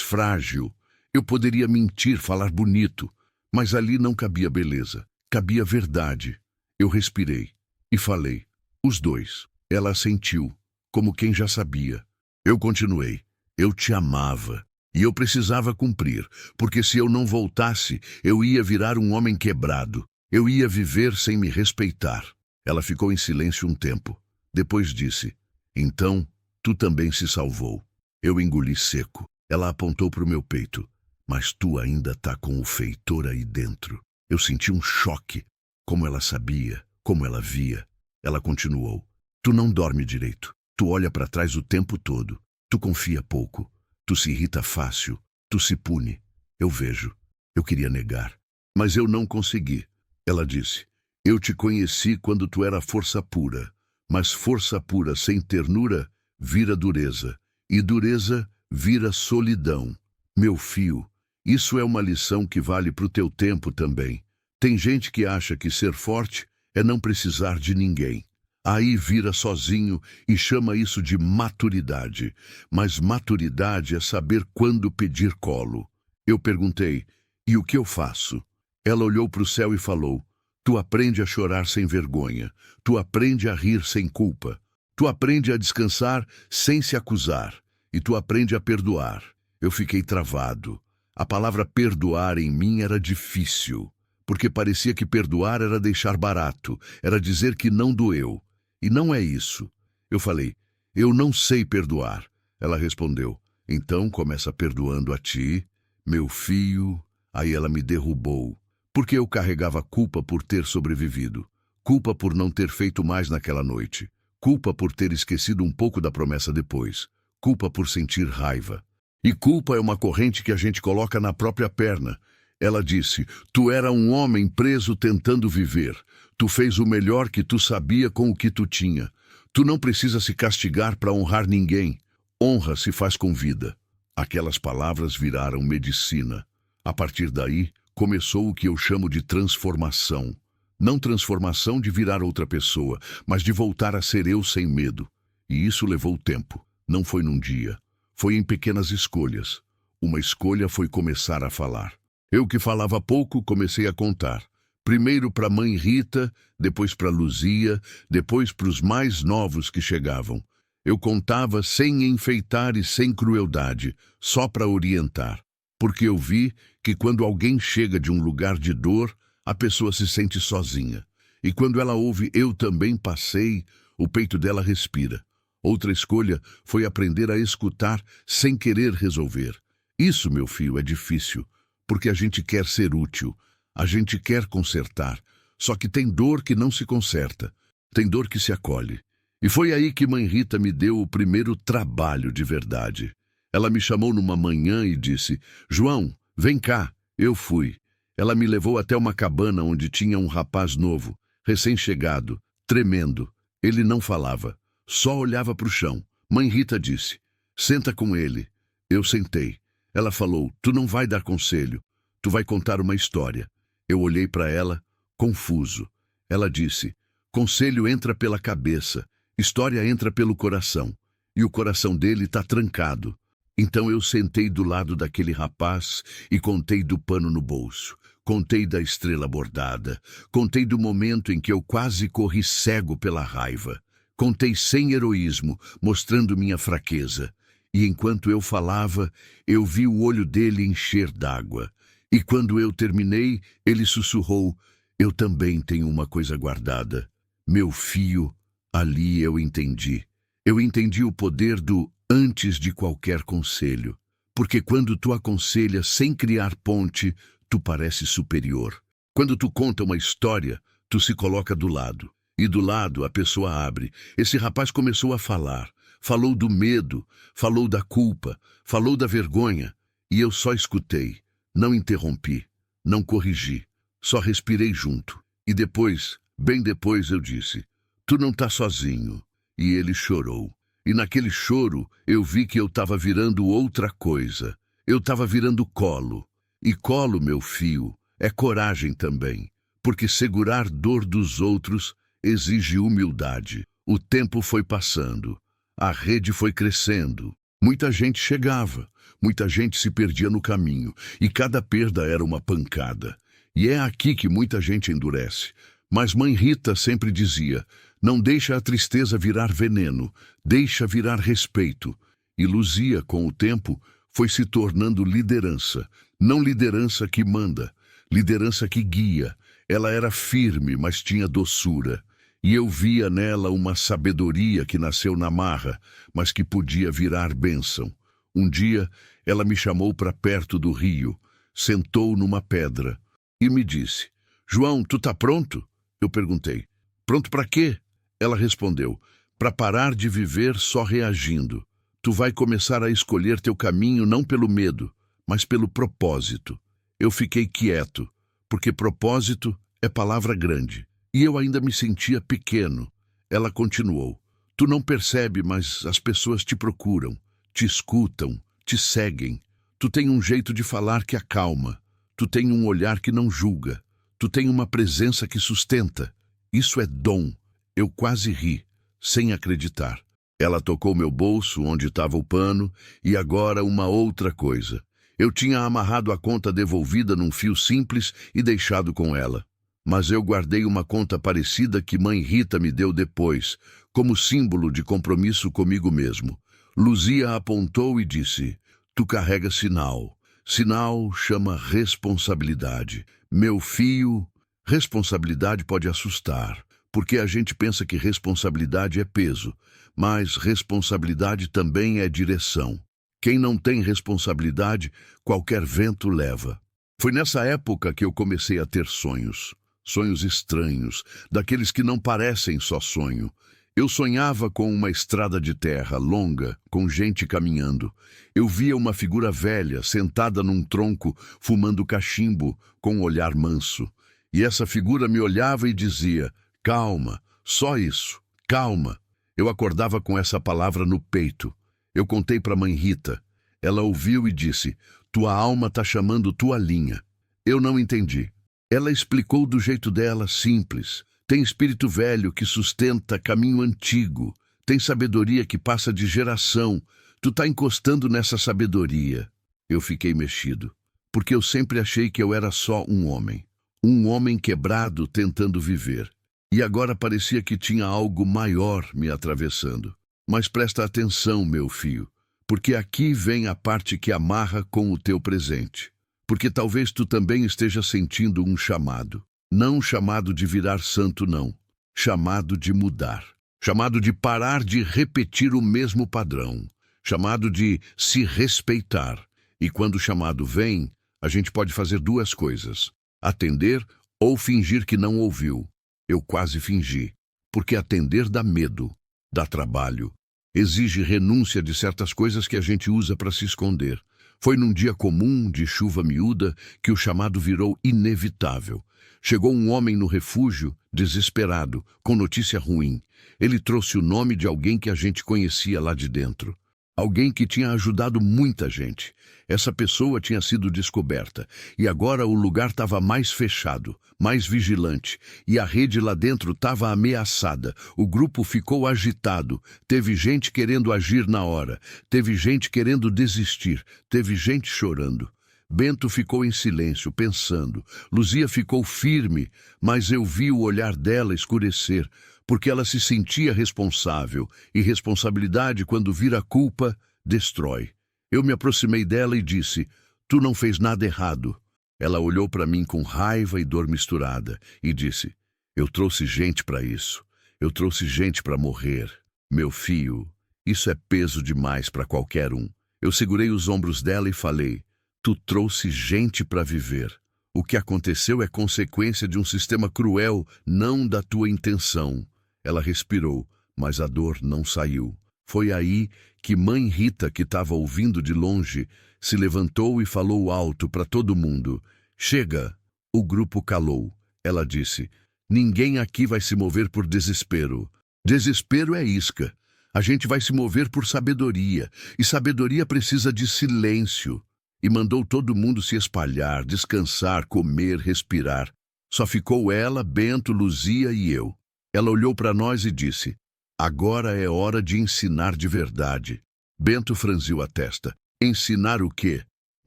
frágil. Eu poderia mentir, falar bonito, mas ali não cabia beleza, cabia verdade. Eu respirei e falei: os dois. Ela assentiu, como quem já sabia. Eu continuei: eu te amava. E eu precisava cumprir, porque se eu não voltasse, eu ia virar um homem quebrado. Eu ia viver sem me respeitar. Ela ficou em silêncio um tempo. Depois disse: então, tu também se salvou. Eu engoli seco. Ela apontou para o meu peito: mas tu ainda tá com o feitor aí dentro. Eu senti um choque. Como ela sabia, como ela via. Ela continuou: tu não dorme direito. Tu olha para trás o tempo todo. Tu confia pouco. Tu se irrita fácil. Tu se pune. Eu vejo. Eu queria negar. Mas eu não consegui. Ela disse: eu te conheci quando tu era força pura. Mas força pura sem ternura vira dureza. E dureza vira solidão. Meu filho, isso é uma lição que vale pro teu tempo também. Tem gente que acha que ser forte é não precisar de ninguém. Aí vira sozinho e chama isso de maturidade. Mas maturidade é saber quando pedir colo. Eu perguntei: e o que eu faço? Ela olhou para o céu e falou: tu aprende a chorar sem vergonha. Tu aprende a rir sem culpa. Tu aprende a descansar sem se acusar. E tu aprende a perdoar. Eu fiquei travado. A palavra perdoar em mim era difícil, porque parecia que perdoar era deixar barato, era dizer que não doeu. E não é isso. Eu falei: eu não sei perdoar. Ela respondeu: então começa perdoando a ti, meu filho. Aí ela me derrubou, porque eu carregava culpa por ter sobrevivido, culpa por não ter feito mais naquela noite, culpa por ter esquecido um pouco da promessa depois, culpa por sentir raiva. E culpa é uma corrente que a gente coloca na própria perna. Ela disse: tu era um homem preso tentando viver. Tu fez o melhor que tu sabia com o que tu tinha. Tu não precisa se castigar para honrar ninguém. Honra se faz com vida. Aquelas palavras viraram medicina. A partir daí, começou o que eu chamo de transformação. Não transformação de virar outra pessoa, mas de voltar a ser eu sem medo. E isso levou tempo. Não foi num dia. Foi em pequenas escolhas. Uma escolha foi começar a falar. Eu que falava pouco, comecei a contar. Primeiro para a mãe Rita, depois para Luzia, depois para os mais novos que chegavam. Eu contava sem enfeitar e sem crueldade, só para orientar. Porque eu vi que quando alguém chega de um lugar de dor, a pessoa se sente sozinha. E quando ela ouve "eu também passei", o peito dela respira. Outra escolha foi aprender a escutar sem querer resolver. Isso, meu filho, é difícil, porque a gente quer ser útil. A gente quer consertar, só que tem dor que não se conserta, tem dor que se acolhe. E foi aí que mãe Rita me deu o primeiro trabalho de verdade. Ela me chamou numa manhã e disse: João, vem cá. Eu fui. Ela me levou até uma cabana onde tinha um rapaz novo, recém-chegado, tremendo. Ele não falava, só olhava para o chão. Mãe Rita disse: senta com ele. Eu sentei. Ela falou: tu não vai dar conselho, tu vai contar uma história. Eu olhei para ela, confuso. Ela disse: conselho entra pela cabeça, história entra pelo coração. E o coração dele está trancado. Então eu sentei do lado daquele rapaz e contei do pano no bolso. Contei da estrela bordada. Contei do momento em que eu quase corri cego pela raiva. Contei sem heroísmo, mostrando minha fraqueza. E enquanto eu falava, eu vi o olho dele encher d'água. E quando eu terminei, ele sussurrou: eu também tenho uma coisa guardada. Meu filho, ali eu entendi. Eu entendi o poder do antes de qualquer conselho. Porque quando tu aconselhas sem criar ponte, tu parece superior. Quando tu conta uma história, tu se coloca do lado. E do lado a pessoa abre. Esse rapaz começou a falar. Falou do medo, falou da culpa, falou da vergonha. E eu só escutei. Não interrompi, não corrigi, só respirei junto. E depois, bem depois, eu disse: tu não tá sozinho. E ele chorou. E naquele choro eu vi que eu estava virando outra coisa. Eu estava virando colo. E colo, meu filho, é coragem também, porque segurar dor dos outros exige humildade. O tempo foi passando, a rede foi crescendo. Muita gente chegava, muita gente se perdia no caminho, e cada perda era uma pancada. E é aqui que muita gente endurece. Mas mãe Rita sempre dizia: não deixa a tristeza virar veneno, deixa virar respeito. E Luzia, com o tempo, foi se tornando liderança. Não liderança que manda, liderança que guia. Ela era firme, mas tinha doçura. E eu via nela uma sabedoria que nasceu na marra, mas que podia virar bênção. Um dia, ela me chamou para perto do rio, sentou numa pedra e me disse: João, tu tá pronto? Eu perguntei: pronto para quê? Ela respondeu: para parar de viver só reagindo. Tu vai começar a escolher teu caminho não pelo medo, mas pelo propósito. Eu fiquei quieto, porque propósito é palavra grande. E eu ainda me sentia pequeno. Ela continuou: tu não percebe, mas as pessoas te procuram, te escutam, te seguem. Tu tem um jeito de falar que acalma. Tu tem um olhar que não julga. Tu tem uma presença que sustenta. Isso é dom. Eu quase ri, sem acreditar. Ela tocou meu bolso, onde estava o pano, e agora uma outra coisa. Eu tinha amarrado a conta devolvida num fio simples e deixado com ela. Mas eu guardei uma conta parecida que mãe Rita me deu depois, como símbolo de compromisso comigo mesmo. Luzia apontou e disse: tu carrega sinal. Sinal chama responsabilidade. Meu filho, responsabilidade pode assustar, porque a gente pensa que responsabilidade é peso, mas responsabilidade também é direção. Quem não tem responsabilidade, qualquer vento leva. Foi nessa época que eu comecei a ter sonhos. Sonhos estranhos, daqueles que não parecem só sonho. Eu sonhava com uma estrada de terra longa, com gente caminhando. Eu via uma figura velha, sentada num tronco, fumando cachimbo, com um olhar manso. E essa figura me olhava e dizia: calma, só isso, calma. Eu acordava com essa palavra no peito. Eu contei para mãe Rita. Ela ouviu e disse: tua alma tá chamando tua linha. Eu não entendi. Ela explicou do jeito dela, simples. Tem espírito velho que sustenta caminho antigo. Tem sabedoria que passa de geração. Tu tá encostando nessa sabedoria. Eu fiquei mexido, porque eu sempre achei que eu era só um homem. Um homem quebrado tentando viver. E agora parecia que tinha algo maior me atravessando. Mas presta atenção, meu filho, porque aqui vem a parte que amarra com o teu presente. Porque talvez tu também esteja sentindo um chamado. Não um chamado de virar santo, não. Chamado de mudar. Chamado de parar de repetir o mesmo padrão. Chamado de se respeitar. E quando o chamado vem, a gente pode fazer duas coisas: atender ou fingir que não ouviu. Eu quase fingi. Porque atender dá medo, dá trabalho. Exige renúncia de certas coisas que a gente usa para se esconder. Foi num dia comum, de chuva miúda, que o chamado virou inevitável. Chegou um homem no refúgio, desesperado, com notícia ruim. Ele trouxe o nome de alguém que a gente conhecia lá de dentro. Alguém que tinha ajudado muita gente. Essa pessoa tinha sido descoberta, e agora o lugar estava mais fechado, mais vigilante, e a rede lá dentro estava ameaçada. O grupo ficou agitado, teve gente querendo agir na hora, teve gente querendo desistir, teve gente chorando. Bento ficou em silêncio, pensando. Luzia ficou firme, mas eu vi o olhar dela escurecer, porque ela se sentia responsável, e responsabilidade, quando vira culpa, destrói. Eu me aproximei dela e disse: tu não fez nada errado. Ela olhou para mim com raiva e dor misturada e disse: eu trouxe gente para isso. Eu trouxe gente para morrer. Meu filho, isso é peso demais para qualquer um. Eu segurei os ombros dela e falei: tu trouxe gente para viver. O que aconteceu é consequência de um sistema cruel, não da tua intenção. Ela respirou, mas a dor não saiu. Foi aí que mãe Rita, que estava ouvindo de longe, se levantou e falou alto para todo mundo. Chega! O grupo calou. Ela disse, ninguém aqui vai se mover por desespero. Desespero é isca. A gente vai se mover por sabedoria, e sabedoria precisa de silêncio. E mandou todo mundo se espalhar, descansar, comer, respirar. Só ficou ela, Bento, Luzia e eu. Ela olhou para nós e disse, agora é hora de ensinar de verdade. Bento franziu a testa. Ensinar o quê?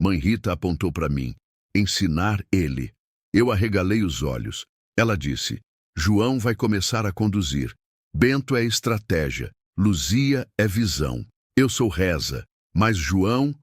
Mãe Rita apontou para mim. Ensinar ele. Eu arregalei os olhos. Ela disse, João vai começar a conduzir. Bento é estratégia. Luzia é visão. Eu sou reza. Mas João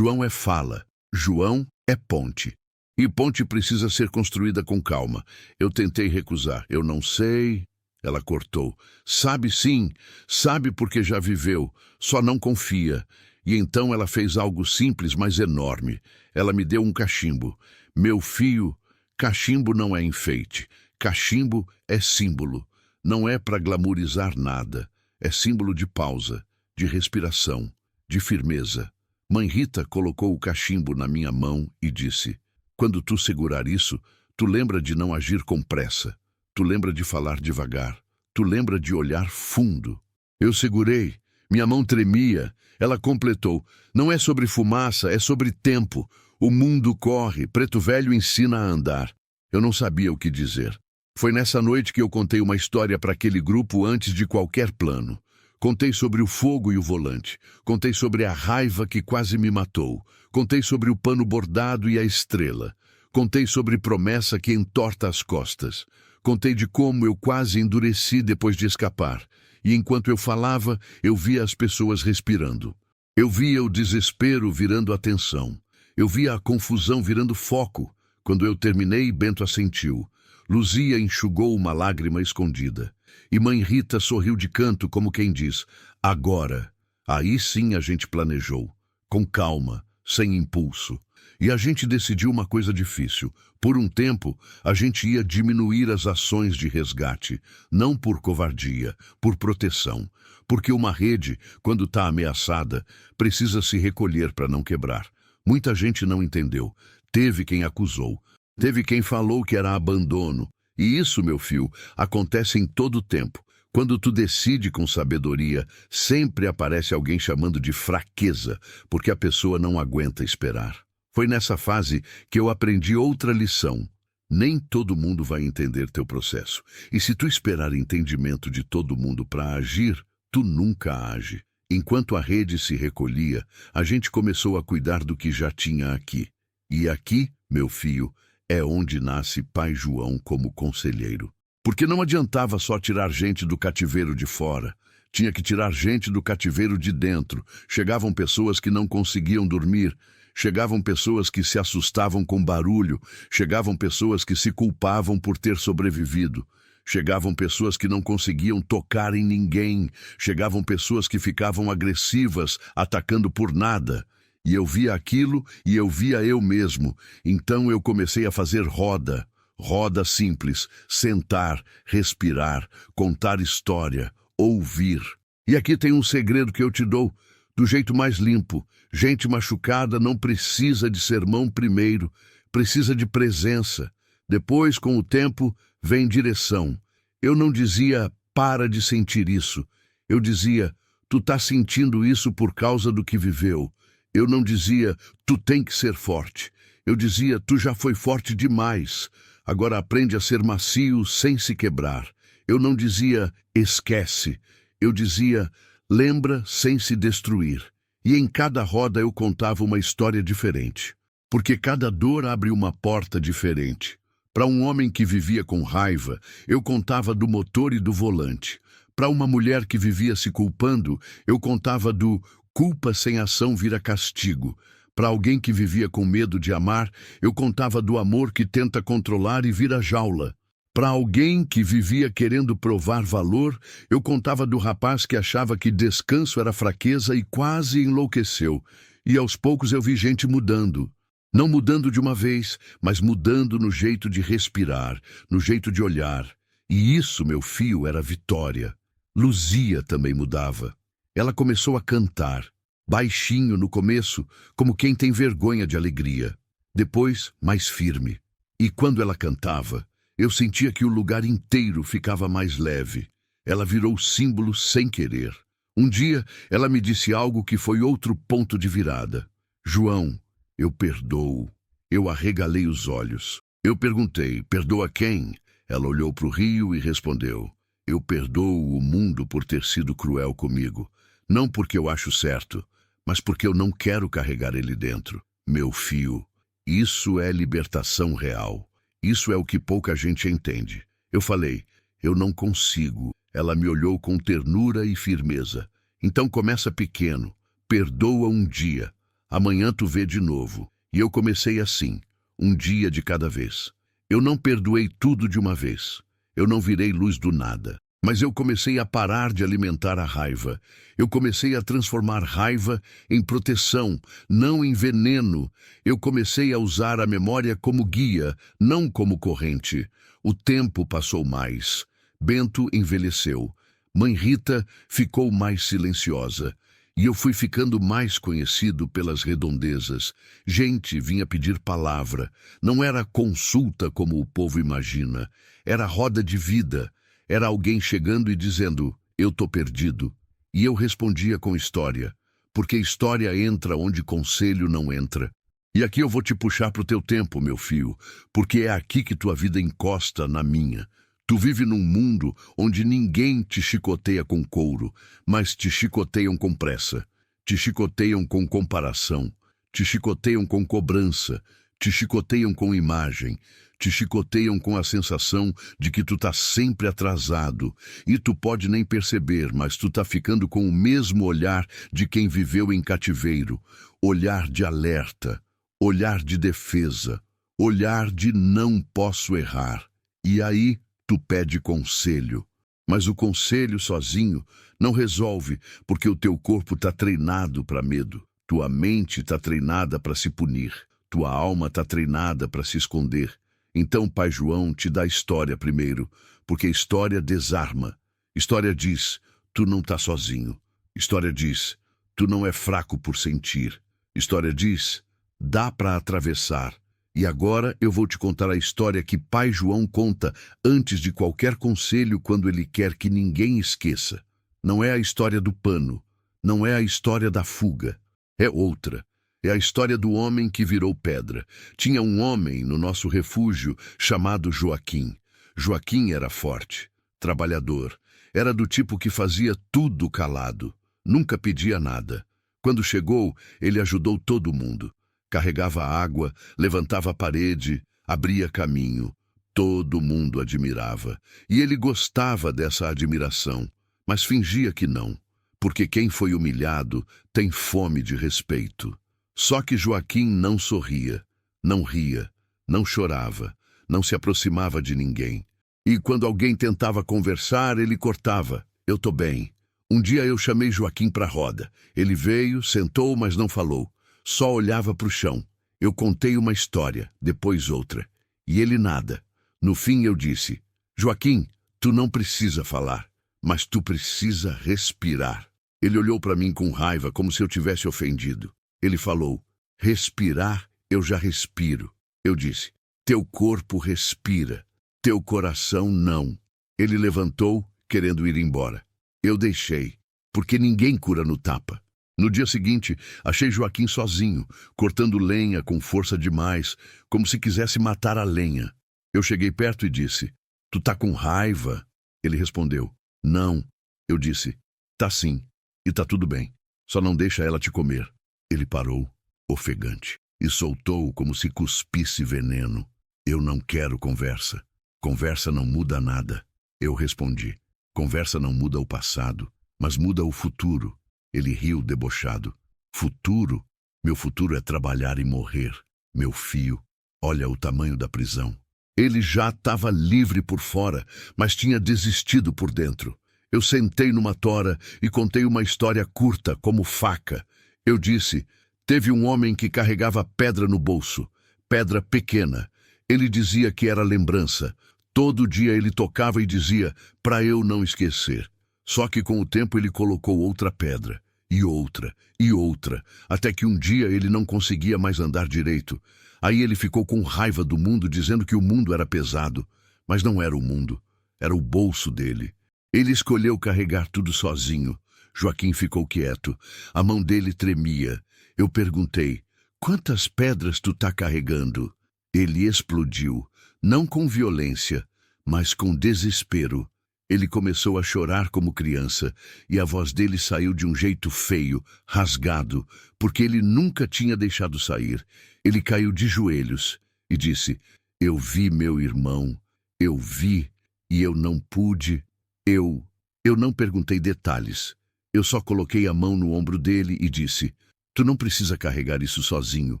é fala. João é ponte. E ponte precisa ser construída com calma. Eu tentei recusar. Eu não sei. Ela cortou. Sabe sim. Sabe porque já viveu. Só não confia. E então ela fez algo simples, mas enorme. Ela me deu um cachimbo. Meu filho, cachimbo não é enfeite. Cachimbo é símbolo. Não é para glamourizar nada. É símbolo de pausa, de respiração, de firmeza. Mãe Rita colocou o cachimbo na minha mão e disse, quando tu segurar isso, tu lembra de não agir com pressa. Tu lembra de falar devagar. Tu lembra de olhar fundo. Eu segurei. Minha mão tremia. Ela completou. Não é sobre fumaça, é sobre tempo. O mundo corre. Preto Velho ensina a andar. Eu não sabia o que dizer. Foi nessa noite que eu contei uma história para aquele grupo antes de qualquer plano. Contei sobre o fogo e o volante. Contei sobre a raiva que quase me matou. Contei sobre o pano bordado e a estrela. Contei sobre promessa que entorta as costas. Contei de como eu quase endureci depois de escapar. E enquanto eu falava, eu via as pessoas respirando. Eu via o desespero virando atenção. Eu via a confusão virando foco. Quando eu terminei, Bento assentiu. Luzia enxugou uma lágrima escondida. E mãe Rita sorriu de canto, como quem diz, agora. Aí sim a gente planejou. Com calma, sem impulso. E a gente decidiu uma coisa difícil. Por um tempo, a gente ia diminuir as ações de resgate. Não por covardia, por proteção. Porque uma rede, quando está ameaçada, precisa se recolher para não quebrar. Muita gente não entendeu. Teve quem acusou. Teve quem falou que era abandono. E isso, meu filho, acontece em todo o tempo. Quando tu decide com sabedoria, sempre aparece alguém chamando de fraqueza, porque a pessoa não aguenta esperar. Foi nessa fase que eu aprendi outra lição. Nem todo mundo vai entender teu processo. E se tu esperar entendimento de todo mundo para agir, tu nunca age. Enquanto a rede se recolhia, a gente começou a cuidar do que já tinha aqui. E aqui, meu filho, é onde nasce Pai João como conselheiro. Porque não adiantava só tirar gente do cativeiro de fora. Tinha que tirar gente do cativeiro de dentro. Chegavam pessoas que não conseguiam dormir. Chegavam pessoas que se assustavam com barulho. Chegavam pessoas que se culpavam por ter sobrevivido. Chegavam pessoas que não conseguiam tocar em ninguém. Chegavam pessoas que ficavam agressivas, atacando por nada. E eu via aquilo e eu via eu mesmo. Então eu comecei a fazer roda. Roda simples, sentar, respirar, contar história, ouvir. E aqui tem um segredo que eu te dou, do jeito mais limpo. Gente machucada não precisa de sermão primeiro, precisa de presença. Depois, com o tempo, vem direção. Eu não dizia, para de sentir isso. Eu dizia, tu tá sentindo isso por causa do que viveu. Eu não dizia, tu tem que ser forte. Eu dizia, tu já foi forte demais. Agora aprende a ser macio sem se quebrar. Eu não dizia, esquece. Eu dizia, lembra sem se destruir. E em cada roda eu contava uma história diferente. Porque cada dor abre uma porta diferente. Para um homem que vivia com raiva, eu contava do motor e do volante. Para uma mulher que vivia se culpando, eu contava do culpa sem ação vira castigo. Para alguém que vivia com medo de amar, eu contava do amor que tenta controlar e vira jaula. Para alguém que vivia querendo provar valor, eu contava do rapaz que achava que descanso era fraqueza e quase enlouqueceu. E aos poucos eu vi gente mudando. Não mudando de uma vez, mas mudando no jeito de respirar, no jeito de olhar. E isso, meu filho, era vitória. Luzia também mudava. Ela começou a cantar, baixinho no começo, como quem tem vergonha de alegria. Depois, mais firme. E quando ela cantava, eu sentia que o lugar inteiro ficava mais leve. Ela virou símbolo sem querer. Um dia, ela me disse algo que foi outro ponto de virada. João, eu perdoo. Eu arregalei os olhos. Eu perguntei, perdoa quem? Ela olhou para o rio e respondeu, eu perdoo o mundo por ter sido cruel comigo. Não porque eu acho certo, mas porque eu não quero carregar ele dentro. Meu fio, isso é libertação real. Isso é o que pouca gente entende. Eu falei, eu não consigo. Ela me olhou com ternura e firmeza. Então começa pequeno, perdoa um dia. Amanhã tu vê de novo. E eu comecei assim, um dia de cada vez. Eu não perdoei tudo de uma vez. Eu não virei luz do nada. Mas eu comecei a parar de alimentar a raiva. Eu comecei a transformar raiva em proteção, não em veneno. Eu comecei a usar a memória como guia, não como corrente. O tempo passou mais. Bento envelheceu. Mãe Rita ficou mais silenciosa. E eu fui ficando mais conhecido pelas redondezas. Gente vinha pedir palavra. Não era consulta como o povo imagina. Era roda de vida. Era alguém chegando e dizendo, eu tô perdido. E eu respondia com história. Porque história entra onde conselho não entra. E aqui eu vou te puxar pro teu tempo, meu filho. Porque é aqui que tua vida encosta na minha. Tu vive num mundo onde ninguém te chicoteia com couro, mas te chicoteiam com pressa, te chicoteiam com comparação, te chicoteiam com cobrança, te chicoteiam com imagem, te chicoteiam com a sensação de que tu tá sempre atrasado, e tu pode nem perceber, mas tu tá ficando com o mesmo olhar de quem viveu em cativeiro, olhar de alerta, olhar de defesa, olhar de não posso errar. E aí, tu pede conselho, mas o conselho sozinho não resolve porque o teu corpo está treinado para medo, tua mente está treinada para se punir, tua alma está treinada para se esconder. Então Pai João te dá história primeiro, porque história desarma. História diz, tu não tá sozinho. História diz, tu não é fraco por sentir. História diz, dá para atravessar. E agora eu vou te contar a história que Pai João conta antes de qualquer conselho quando ele quer que ninguém esqueça. Não é a história do pano, não é a história da fuga, é outra. É a história do homem que virou pedra. Tinha um homem no nosso refúgio chamado Joaquim. Joaquim era forte, trabalhador, era do tipo que fazia tudo calado, nunca pedia nada. Quando chegou, ele ajudou todo mundo. Carregava água, levantava a parede, abria caminho. Todo mundo admirava. E ele gostava dessa admiração, mas fingia que não, porque quem foi humilhado tem fome de respeito. Só que Joaquim não sorria, não ria, não chorava, não se aproximava de ninguém. E quando alguém tentava conversar, ele cortava. Eu tô bem. Um dia eu chamei Joaquim para a roda. Ele veio, sentou, mas não falou. Só olhava para o chão. Eu contei uma história, depois outra. E ele nada. No fim eu disse, Joaquim, tu não precisa falar, mas tu precisa respirar. Ele olhou para mim com raiva, como se eu tivesse ofendido. Ele falou, respirar, eu já respiro. Eu disse, teu corpo respira, teu coração não. Ele levantou, querendo ir embora. Eu deixei, porque ninguém cura no tapa. No dia seguinte, achei Joaquim sozinho, cortando lenha com força demais, como se quisesse matar a lenha. Eu cheguei perto e disse, tu tá com raiva? Ele respondeu, não. Eu disse, tá sim, e tá tudo bem, só não deixa ela te comer. Ele parou, ofegante, e soltou como se cuspisse veneno. Eu não quero conversa. Conversa não muda nada. Eu respondi, conversa não muda o passado, mas muda o futuro. Ele riu debochado. Futuro? Meu futuro é trabalhar e morrer. Meu fio, olha o tamanho da prisão. Ele já estava livre por fora, mas tinha desistido por dentro. Eu sentei numa tora e contei uma história curta, como faca. Eu disse, teve um homem que carregava pedra no bolso, pedra pequena. Ele dizia que era lembrança. Todo dia ele tocava e dizia, para eu não esquecer. Só que com o tempo ele colocou outra pedra, e outra, e outra, até que um dia ele não conseguia mais andar direito. Aí ele ficou com raiva do mundo, dizendo que o mundo era pesado. Mas não era o mundo, era o bolso dele. Ele escolheu carregar tudo sozinho. Joaquim ficou quieto. A mão dele tremia. Eu perguntei, quantas pedras tu tá carregando? Ele explodiu, não com violência, mas com desespero. Ele começou a chorar como criança, e a voz dele saiu de um jeito feio, rasgado, porque ele nunca tinha deixado sair. Ele caiu de joelhos e disse, eu vi meu irmão, eu vi, e eu não pude. Eu não perguntei detalhes. Eu só coloquei a mão no ombro dele e disse, tu não precisa carregar isso sozinho.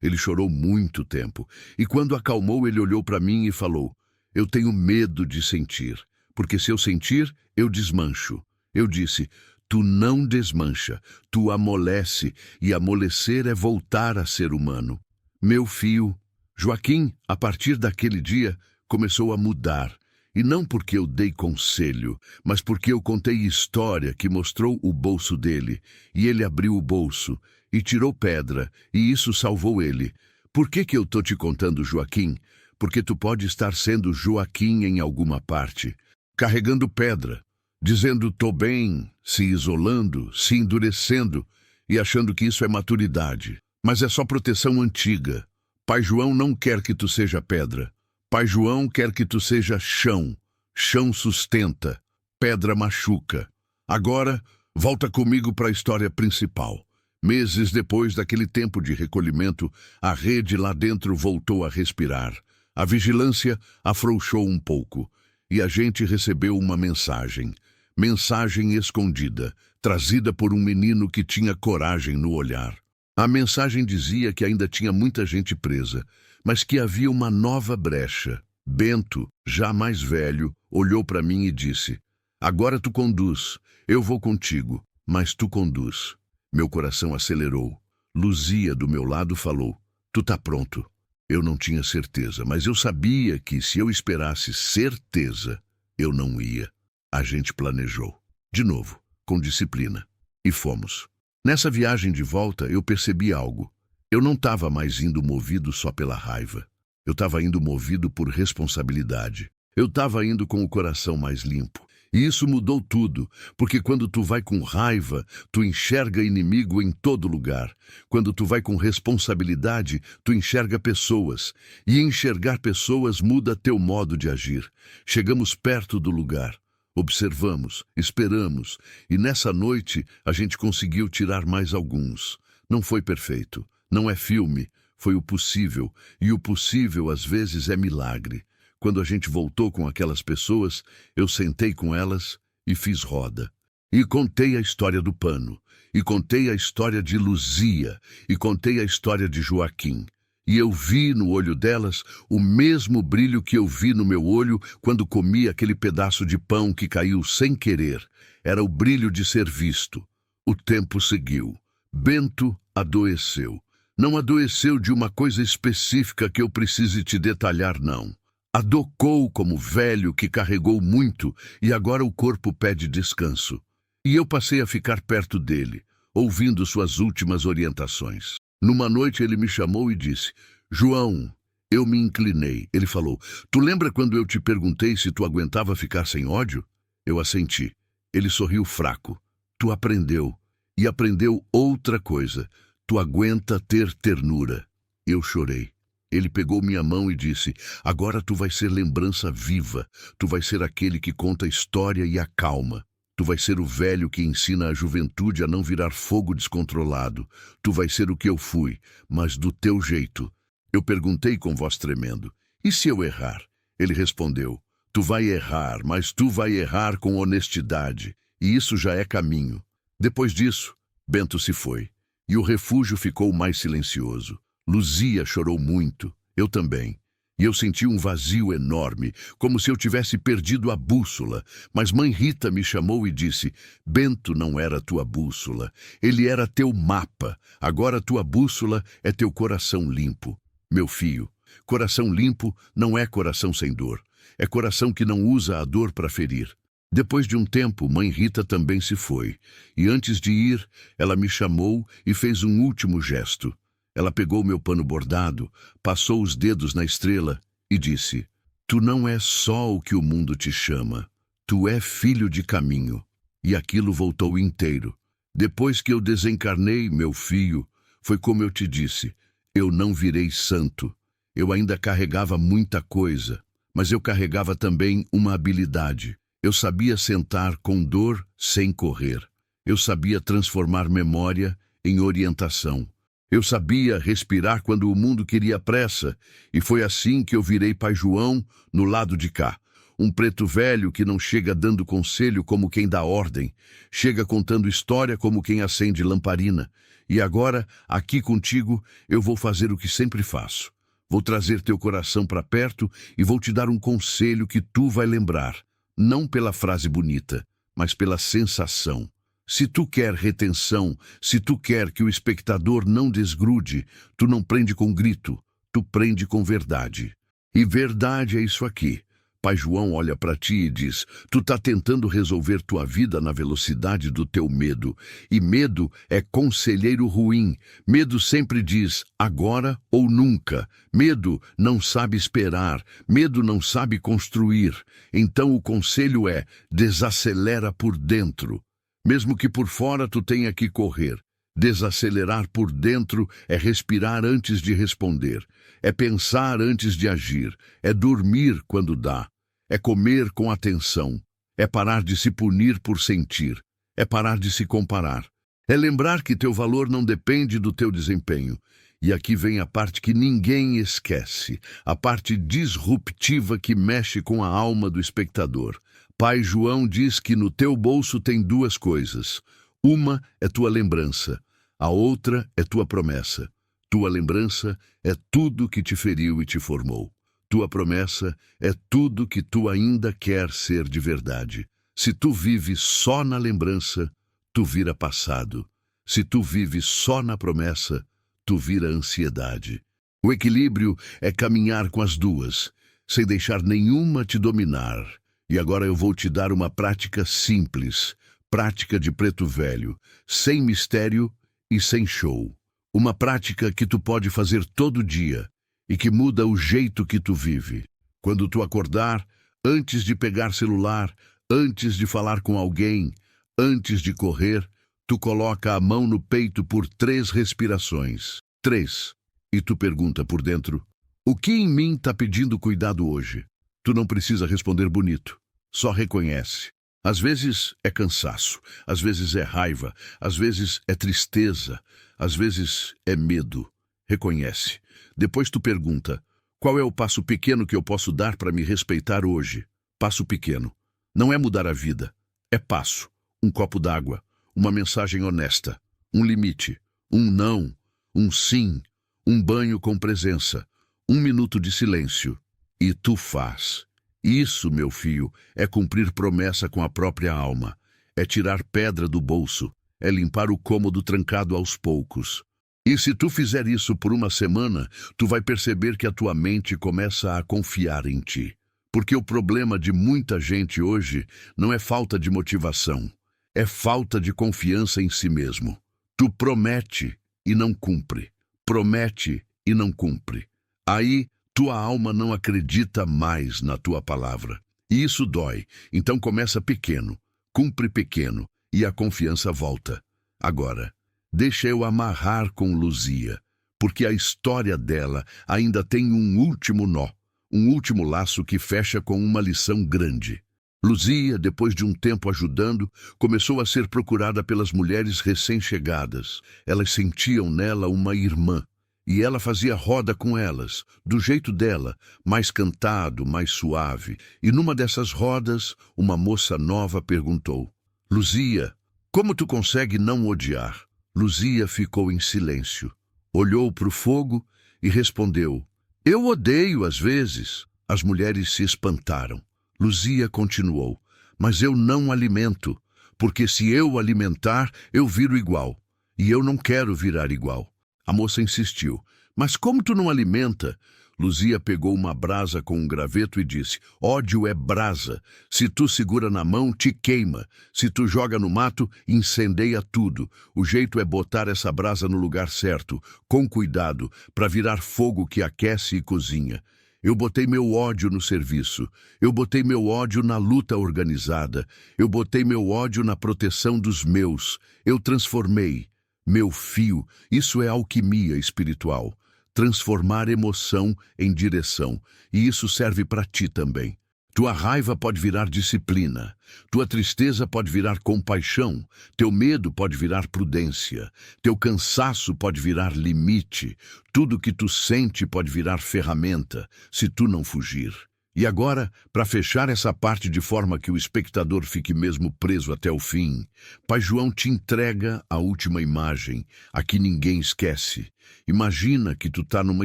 Ele chorou muito tempo, e quando acalmou ele olhou para mim e falou, eu tenho medo de sentir, porque se eu sentir, eu desmancho. Eu disse, tu não desmancha, tu amolece, e amolecer é voltar a ser humano. Meu filho, Joaquim, a partir daquele dia, começou a mudar. E não porque eu dei conselho, mas porque eu contei história que mostrou o bolso dele, e ele abriu o bolso, e tirou pedra, e isso salvou ele. Por que eu tô te contando, Joaquim? Porque tu pode estar sendo Joaquim em alguma parte, carregando pedra, dizendo tô bem, se isolando, se endurecendo, e achando que isso é maturidade. Mas é só proteção antiga. Pai João não quer que tu seja pedra. Pai João quer que tu seja chão. Chão sustenta, pedra machuca. Agora, volta comigo para a história principal. Meses depois daquele tempo de recolhimento, a rede lá dentro voltou a respirar. A vigilância afrouxou um pouco, e a gente recebeu uma mensagem. Mensagem escondida, trazida por um menino que tinha coragem no olhar. A mensagem dizia que ainda tinha muita gente presa, mas que havia uma nova brecha. Bento, já mais velho, olhou para mim e disse, agora tu conduz, eu vou contigo, mas tu conduz. Meu coração acelerou. Luzia, do meu lado, falou, tu tá pronto. Eu não tinha certeza, mas eu sabia que se eu esperasse certeza, eu não ia. A gente planejou. De novo, com disciplina. E fomos. Nessa viagem de volta, eu percebi algo. Eu não estava mais indo movido só pela raiva. Eu estava indo movido por responsabilidade. Eu estava indo com o coração mais limpo. E isso mudou tudo, porque quando tu vai com raiva, tu enxerga inimigo em todo lugar. Quando tu vai com responsabilidade, tu enxerga pessoas. E enxergar pessoas muda teu modo de agir. Chegamos perto do lugar. Observamos, esperamos, e nessa noite a gente conseguiu tirar mais alguns. Não foi perfeito, não é filme, foi o possível, e o possível às vezes é milagre. Quando a gente voltou com aquelas pessoas, eu sentei com elas e fiz roda. E contei a história do pano, e contei a história de Luzia, e contei a história de Joaquim. E eu vi no olho delas o mesmo brilho que eu vi no meu olho quando comi aquele pedaço de pão que caiu sem querer. Era o brilho de ser visto. O tempo seguiu. Bento adoeceu. Não adoeceu de uma coisa específica que eu precise te detalhar, não. Adocou como velho que carregou muito e agora o corpo pede descanso. E eu passei a ficar perto dele, ouvindo suas últimas orientações. Numa noite ele me chamou e disse, João, eu me inclinei. Ele falou, tu lembra quando eu te perguntei se tu aguentava ficar sem ódio? Eu assenti. Ele sorriu fraco. Tu aprendeu. E aprendeu outra coisa. Tu aguenta ter ternura. Eu chorei. Ele pegou minha mão e disse, agora tu vai ser lembrança viva. Tu vai ser aquele que conta a história e acalma. Tu vai ser o velho que ensina a juventude a não virar fogo descontrolado. Tu vai ser o que eu fui, mas do teu jeito. Eu perguntei com voz tremendo, e se eu errar? Ele respondeu, tu vai errar, mas tu vai errar com honestidade, e isso já é caminho. Depois disso, Bento se foi, e o refúgio ficou mais silencioso. Luzia chorou muito, eu também. E eu senti um vazio enorme, como se eu tivesse perdido a bússola. Mas mãe Rita me chamou e disse, Bento não era tua bússola, ele era teu mapa. Agora tua bússola é teu coração limpo. Meu filho, coração limpo não é coração sem dor. É coração que não usa a dor para ferir. Depois de um tempo, mãe Rita também se foi, e antes de ir, ela me chamou e fez um último gesto. Ela pegou meu pano bordado, passou os dedos na estrela e disse: Tu não és só o que o mundo te chama, tu é filho de caminho. E aquilo voltou inteiro. Depois que eu desencarnei, meu filho, foi como eu te disse, eu não virei santo. Eu ainda carregava muita coisa, mas eu carregava também uma habilidade. Eu sabia sentar com dor sem correr. Eu sabia transformar memória em orientação. Eu sabia respirar quando o mundo queria pressa, e foi assim que eu virei Pai João no lado de cá. Um preto velho que não chega dando conselho como quem dá ordem, chega contando história como quem acende lamparina. E agora, aqui contigo, eu vou fazer o que sempre faço. Vou trazer teu coração para perto e vou te dar um conselho que tu vai lembrar. Não pela frase bonita, mas pela sensação. Se tu quer retenção, se tu quer que o espectador não desgrude, tu não prende com grito, tu prende com verdade. E verdade é isso aqui. Pai João olha para ti e diz: tu tá tentando resolver tua vida na velocidade do teu medo. E medo é conselheiro ruim. Medo sempre diz agora ou nunca. Medo não sabe esperar. Medo não sabe construir. Então o conselho é: desacelera por dentro. Mesmo que por fora tu tenha que correr. Desacelerar por dentro é respirar antes de responder. É pensar antes de agir. É dormir quando dá. É comer com atenção. É parar de se punir por sentir. É parar de se comparar. É lembrar que teu valor não depende do teu desempenho. E aqui vem a parte que ninguém esquece. A parte disruptiva que mexe com a alma do espectador. Pai João diz que no teu bolso tem duas coisas. Uma é tua lembrança. A outra é tua promessa. Tua lembrança é tudo que te feriu e te formou. Tua promessa é tudo que tu ainda quer ser de verdade. Se tu vives só na lembrança, tu vira passado. Se tu vives só na promessa, tu vira ansiedade. O equilíbrio é caminhar com as duas, sem deixar nenhuma te dominar. E agora eu vou te dar uma prática simples, prática de preto velho, sem mistério e sem show. Uma prática que tu pode fazer todo dia, e que muda o jeito que tu vive. Quando tu acordar, antes de pegar celular, antes de falar com alguém, antes de correr, tu coloca a mão no peito por 3 respirações. 3. E tu pergunta por dentro: o que em mim tá pedindo cuidado hoje? Tu não precisa responder bonito. Só reconhece. Às vezes é cansaço, às vezes é raiva, às vezes é tristeza, às vezes é medo. Reconhece. Depois tu pergunta: qual é o passo pequeno que eu posso dar para me respeitar hoje? Passo pequeno. Não é mudar a vida. É passo. Um copo d'água. Uma mensagem honesta. Um limite. Um não. Um sim. Um banho com presença. 1 minuto de silêncio. E tu faz. Isso, meu filho, é cumprir promessa com a própria alma. É tirar pedra do bolso. É limpar o cômodo trancado aos poucos. E se tu fizer isso por 1 semana, tu vai perceber que a tua mente começa a confiar em ti. Porque o problema de muita gente hoje não é falta de motivação, é falta de confiança em si mesmo. Tu promete e não cumpre. Promete e não cumpre. Aí, tua alma não acredita mais na tua palavra. E isso dói. Então começa pequeno, cumpre pequeno e a confiança volta. Agora, deixa eu amarrar com Luzia, porque a história dela ainda tem um último nó, um último laço que fecha com uma lição grande. Luzia, depois de um tempo ajudando, começou a ser procurada pelas mulheres recém-chegadas. Elas sentiam nela uma irmã, e ela fazia roda com elas, do jeito dela, mais cantado, mais suave. E numa dessas rodas, uma moça nova perguntou: Luzia, como tu consegue não odiar? Luzia ficou em silêncio, olhou para o fogo e respondeu: eu odeio às vezes. As mulheres se espantaram. Luzia continuou: mas eu não alimento, porque se eu alimentar, eu viro igual. E eu não quero virar igual. A moça insistiu: mas como tu não alimenta? Luzia pegou uma brasa com um graveto e disse: ódio é brasa. Se tu segura na mão, te queima. Se tu joga no mato, incendeia tudo. O jeito é botar essa brasa no lugar certo, com cuidado, para virar fogo que aquece e cozinha. Eu botei meu ódio no serviço. Eu botei meu ódio na luta organizada. Eu botei meu ódio na proteção dos meus. Eu transformei. Meu fio, isso é alquimia espiritual. Transformar emoção em direção. E isso serve para ti também. Tua raiva pode virar disciplina. Tua tristeza pode virar compaixão. Teu medo pode virar prudência. Teu cansaço pode virar limite. Tudo que tu sente pode virar ferramenta, se tu não fugir. E agora, para fechar essa parte de forma que o espectador fique mesmo preso até o fim, Pai João te entrega a última imagem, a que ninguém esquece. Imagina que tu tá numa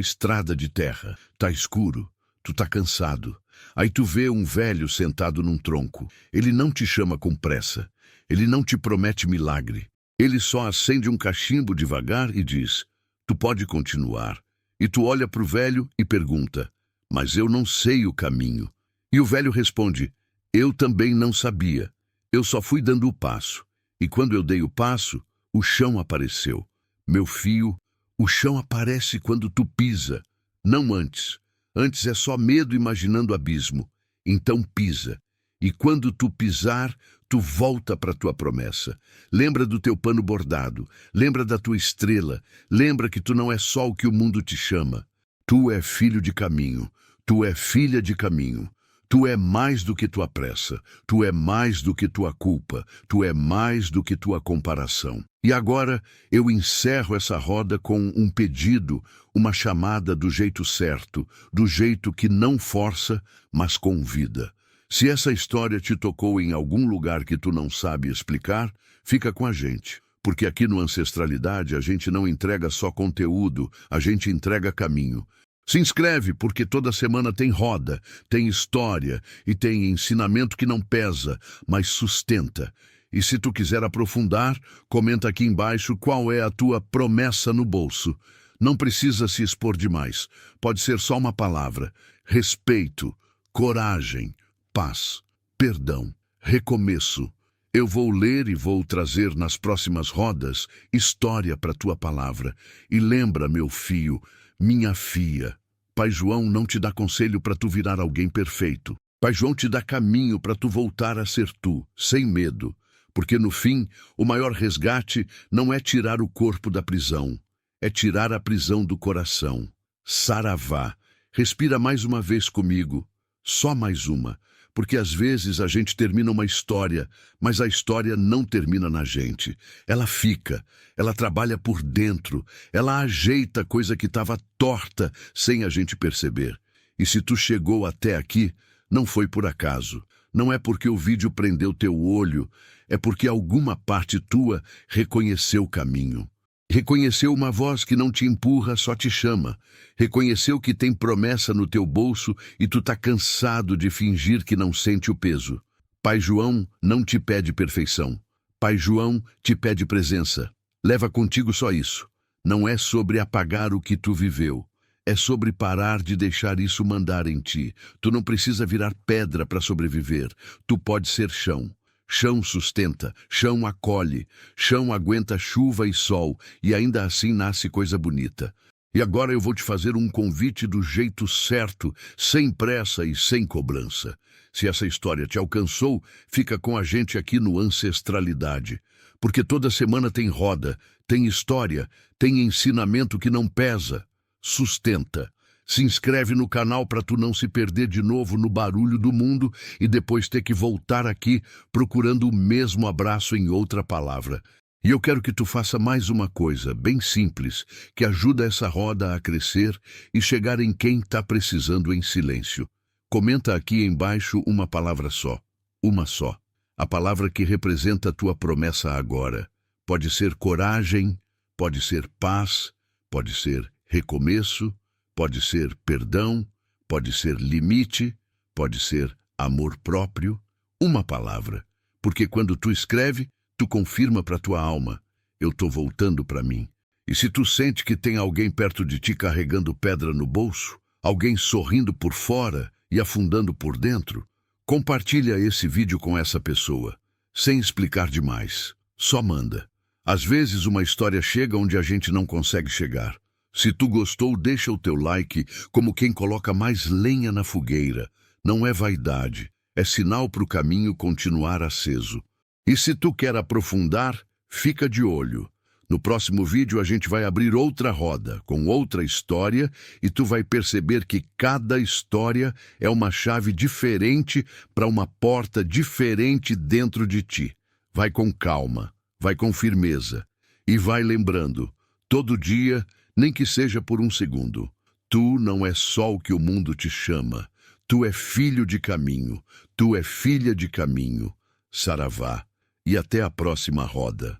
estrada de terra, tá escuro, tu tá cansado. Aí tu vê um velho sentado num tronco. Ele não te chama com pressa. Ele não te promete milagre. Ele só acende um cachimbo devagar e diz: tu pode continuar. E tu olha pro velho e pergunta: mas eu não sei o caminho. E o velho responde: eu também não sabia. Eu só fui dando o passo. E quando eu dei o passo, o chão apareceu. Meu filho, o chão aparece quando tu pisa, não antes. Antes é só medo imaginando abismo. Então pisa. E quando tu pisar, tu volta para tua promessa. Lembra do teu pano bordado. Lembra da tua estrela. Lembra que tu não é só o que o mundo te chama. Tu é filho de caminho. Tu é filha de caminho. Tu é mais do que tua pressa. Tu é mais do que tua culpa. Tu é mais do que tua comparação. E agora eu encerro essa roda com um pedido, uma chamada do jeito certo, do jeito que não força, mas convida. Se essa história te tocou em algum lugar que tu não sabe explicar, fica com a gente. Porque aqui no Ancestralidade a gente não entrega só conteúdo, a gente entrega caminho. Se inscreve, porque toda semana tem roda, tem história e tem ensinamento que não pesa, mas sustenta. E se tu quiser aprofundar, comenta aqui embaixo qual é a tua promessa no bolso. Não precisa se expor demais. Pode ser só uma palavra: respeito, coragem, paz, perdão, recomeço. Eu vou ler e vou trazer nas próximas rodas história para tua palavra. E lembra, meu filho, minha filha, Pai João não te dá conselho para tu virar alguém perfeito. Pai João te dá caminho para tu voltar a ser tu, sem medo. Porque no fim, o maior resgate não é tirar o corpo da prisão, é tirar a prisão do coração. Saravá. Respira mais uma vez comigo, só mais uma. Porque às vezes a gente termina uma história, mas a história não termina na gente. Ela fica, ela trabalha por dentro, ela ajeita coisa que estava torta sem a gente perceber. E se tu chegou até aqui, não foi por acaso. Não é porque o vídeo prendeu teu olho, é porque alguma parte tua reconheceu o caminho. Reconheceu uma voz que não te empurra, só te chama. Reconheceu que tem promessa no teu bolso e tu tá cansado de fingir que não sente o peso. Pai João não te pede perfeição. Pai João te pede presença. Leva contigo só isso. Não é sobre apagar o que tu viveu. É sobre parar de deixar isso mandar em ti. Tu não precisa virar pedra para sobreviver. Tu pode ser chão. Chão sustenta, chão acolhe, chão aguenta chuva e sol, e ainda assim nasce coisa bonita. E agora eu vou te fazer um convite do jeito certo, sem pressa e sem cobrança. Se essa história te alcançou, fica com a gente aqui no Ancestralidade. Porque toda semana tem roda, tem história, tem ensinamento que não pesa. Sustenta. Se inscreve no canal para tu não se perder de novo no barulho do mundo e depois ter que voltar aqui procurando o mesmo abraço em outra palavra. E eu quero que tu faça mais uma coisa, bem simples, que ajuda essa roda a crescer e chegar em quem está precisando em silêncio. Comenta aqui embaixo uma palavra só. Uma só. A palavra que representa a tua promessa agora. Pode ser coragem, pode ser paz, pode ser recomeço, pode ser perdão, pode ser limite, pode ser amor próprio. Uma palavra. Porque quando tu escreve, tu confirma para tua alma: eu tô voltando para mim. E se tu sente que tem alguém perto de ti carregando pedra no bolso, Alguém sorrindo por fora e afundando por dentro? Compartilha esse vídeo com essa pessoa, sem explicar demais. Só manda. Às vezes uma história chega onde a gente não consegue chegar. Se tu gostou, deixa o teu like como quem coloca mais lenha na fogueira. Não é vaidade, é sinal para o caminho continuar aceso. E se tu quer aprofundar, fica de olho. No próximo vídeo a gente vai abrir outra roda, com outra história, e tu vai perceber que cada história é uma chave diferente para uma porta diferente dentro de ti. Vai com calma, vai com firmeza, e vai lembrando, todo dia, nem que seja por um segundo, tu não é só o que o mundo te chama, tu é filho de caminho, tu é filha de caminho. Saravá, e até a próxima roda.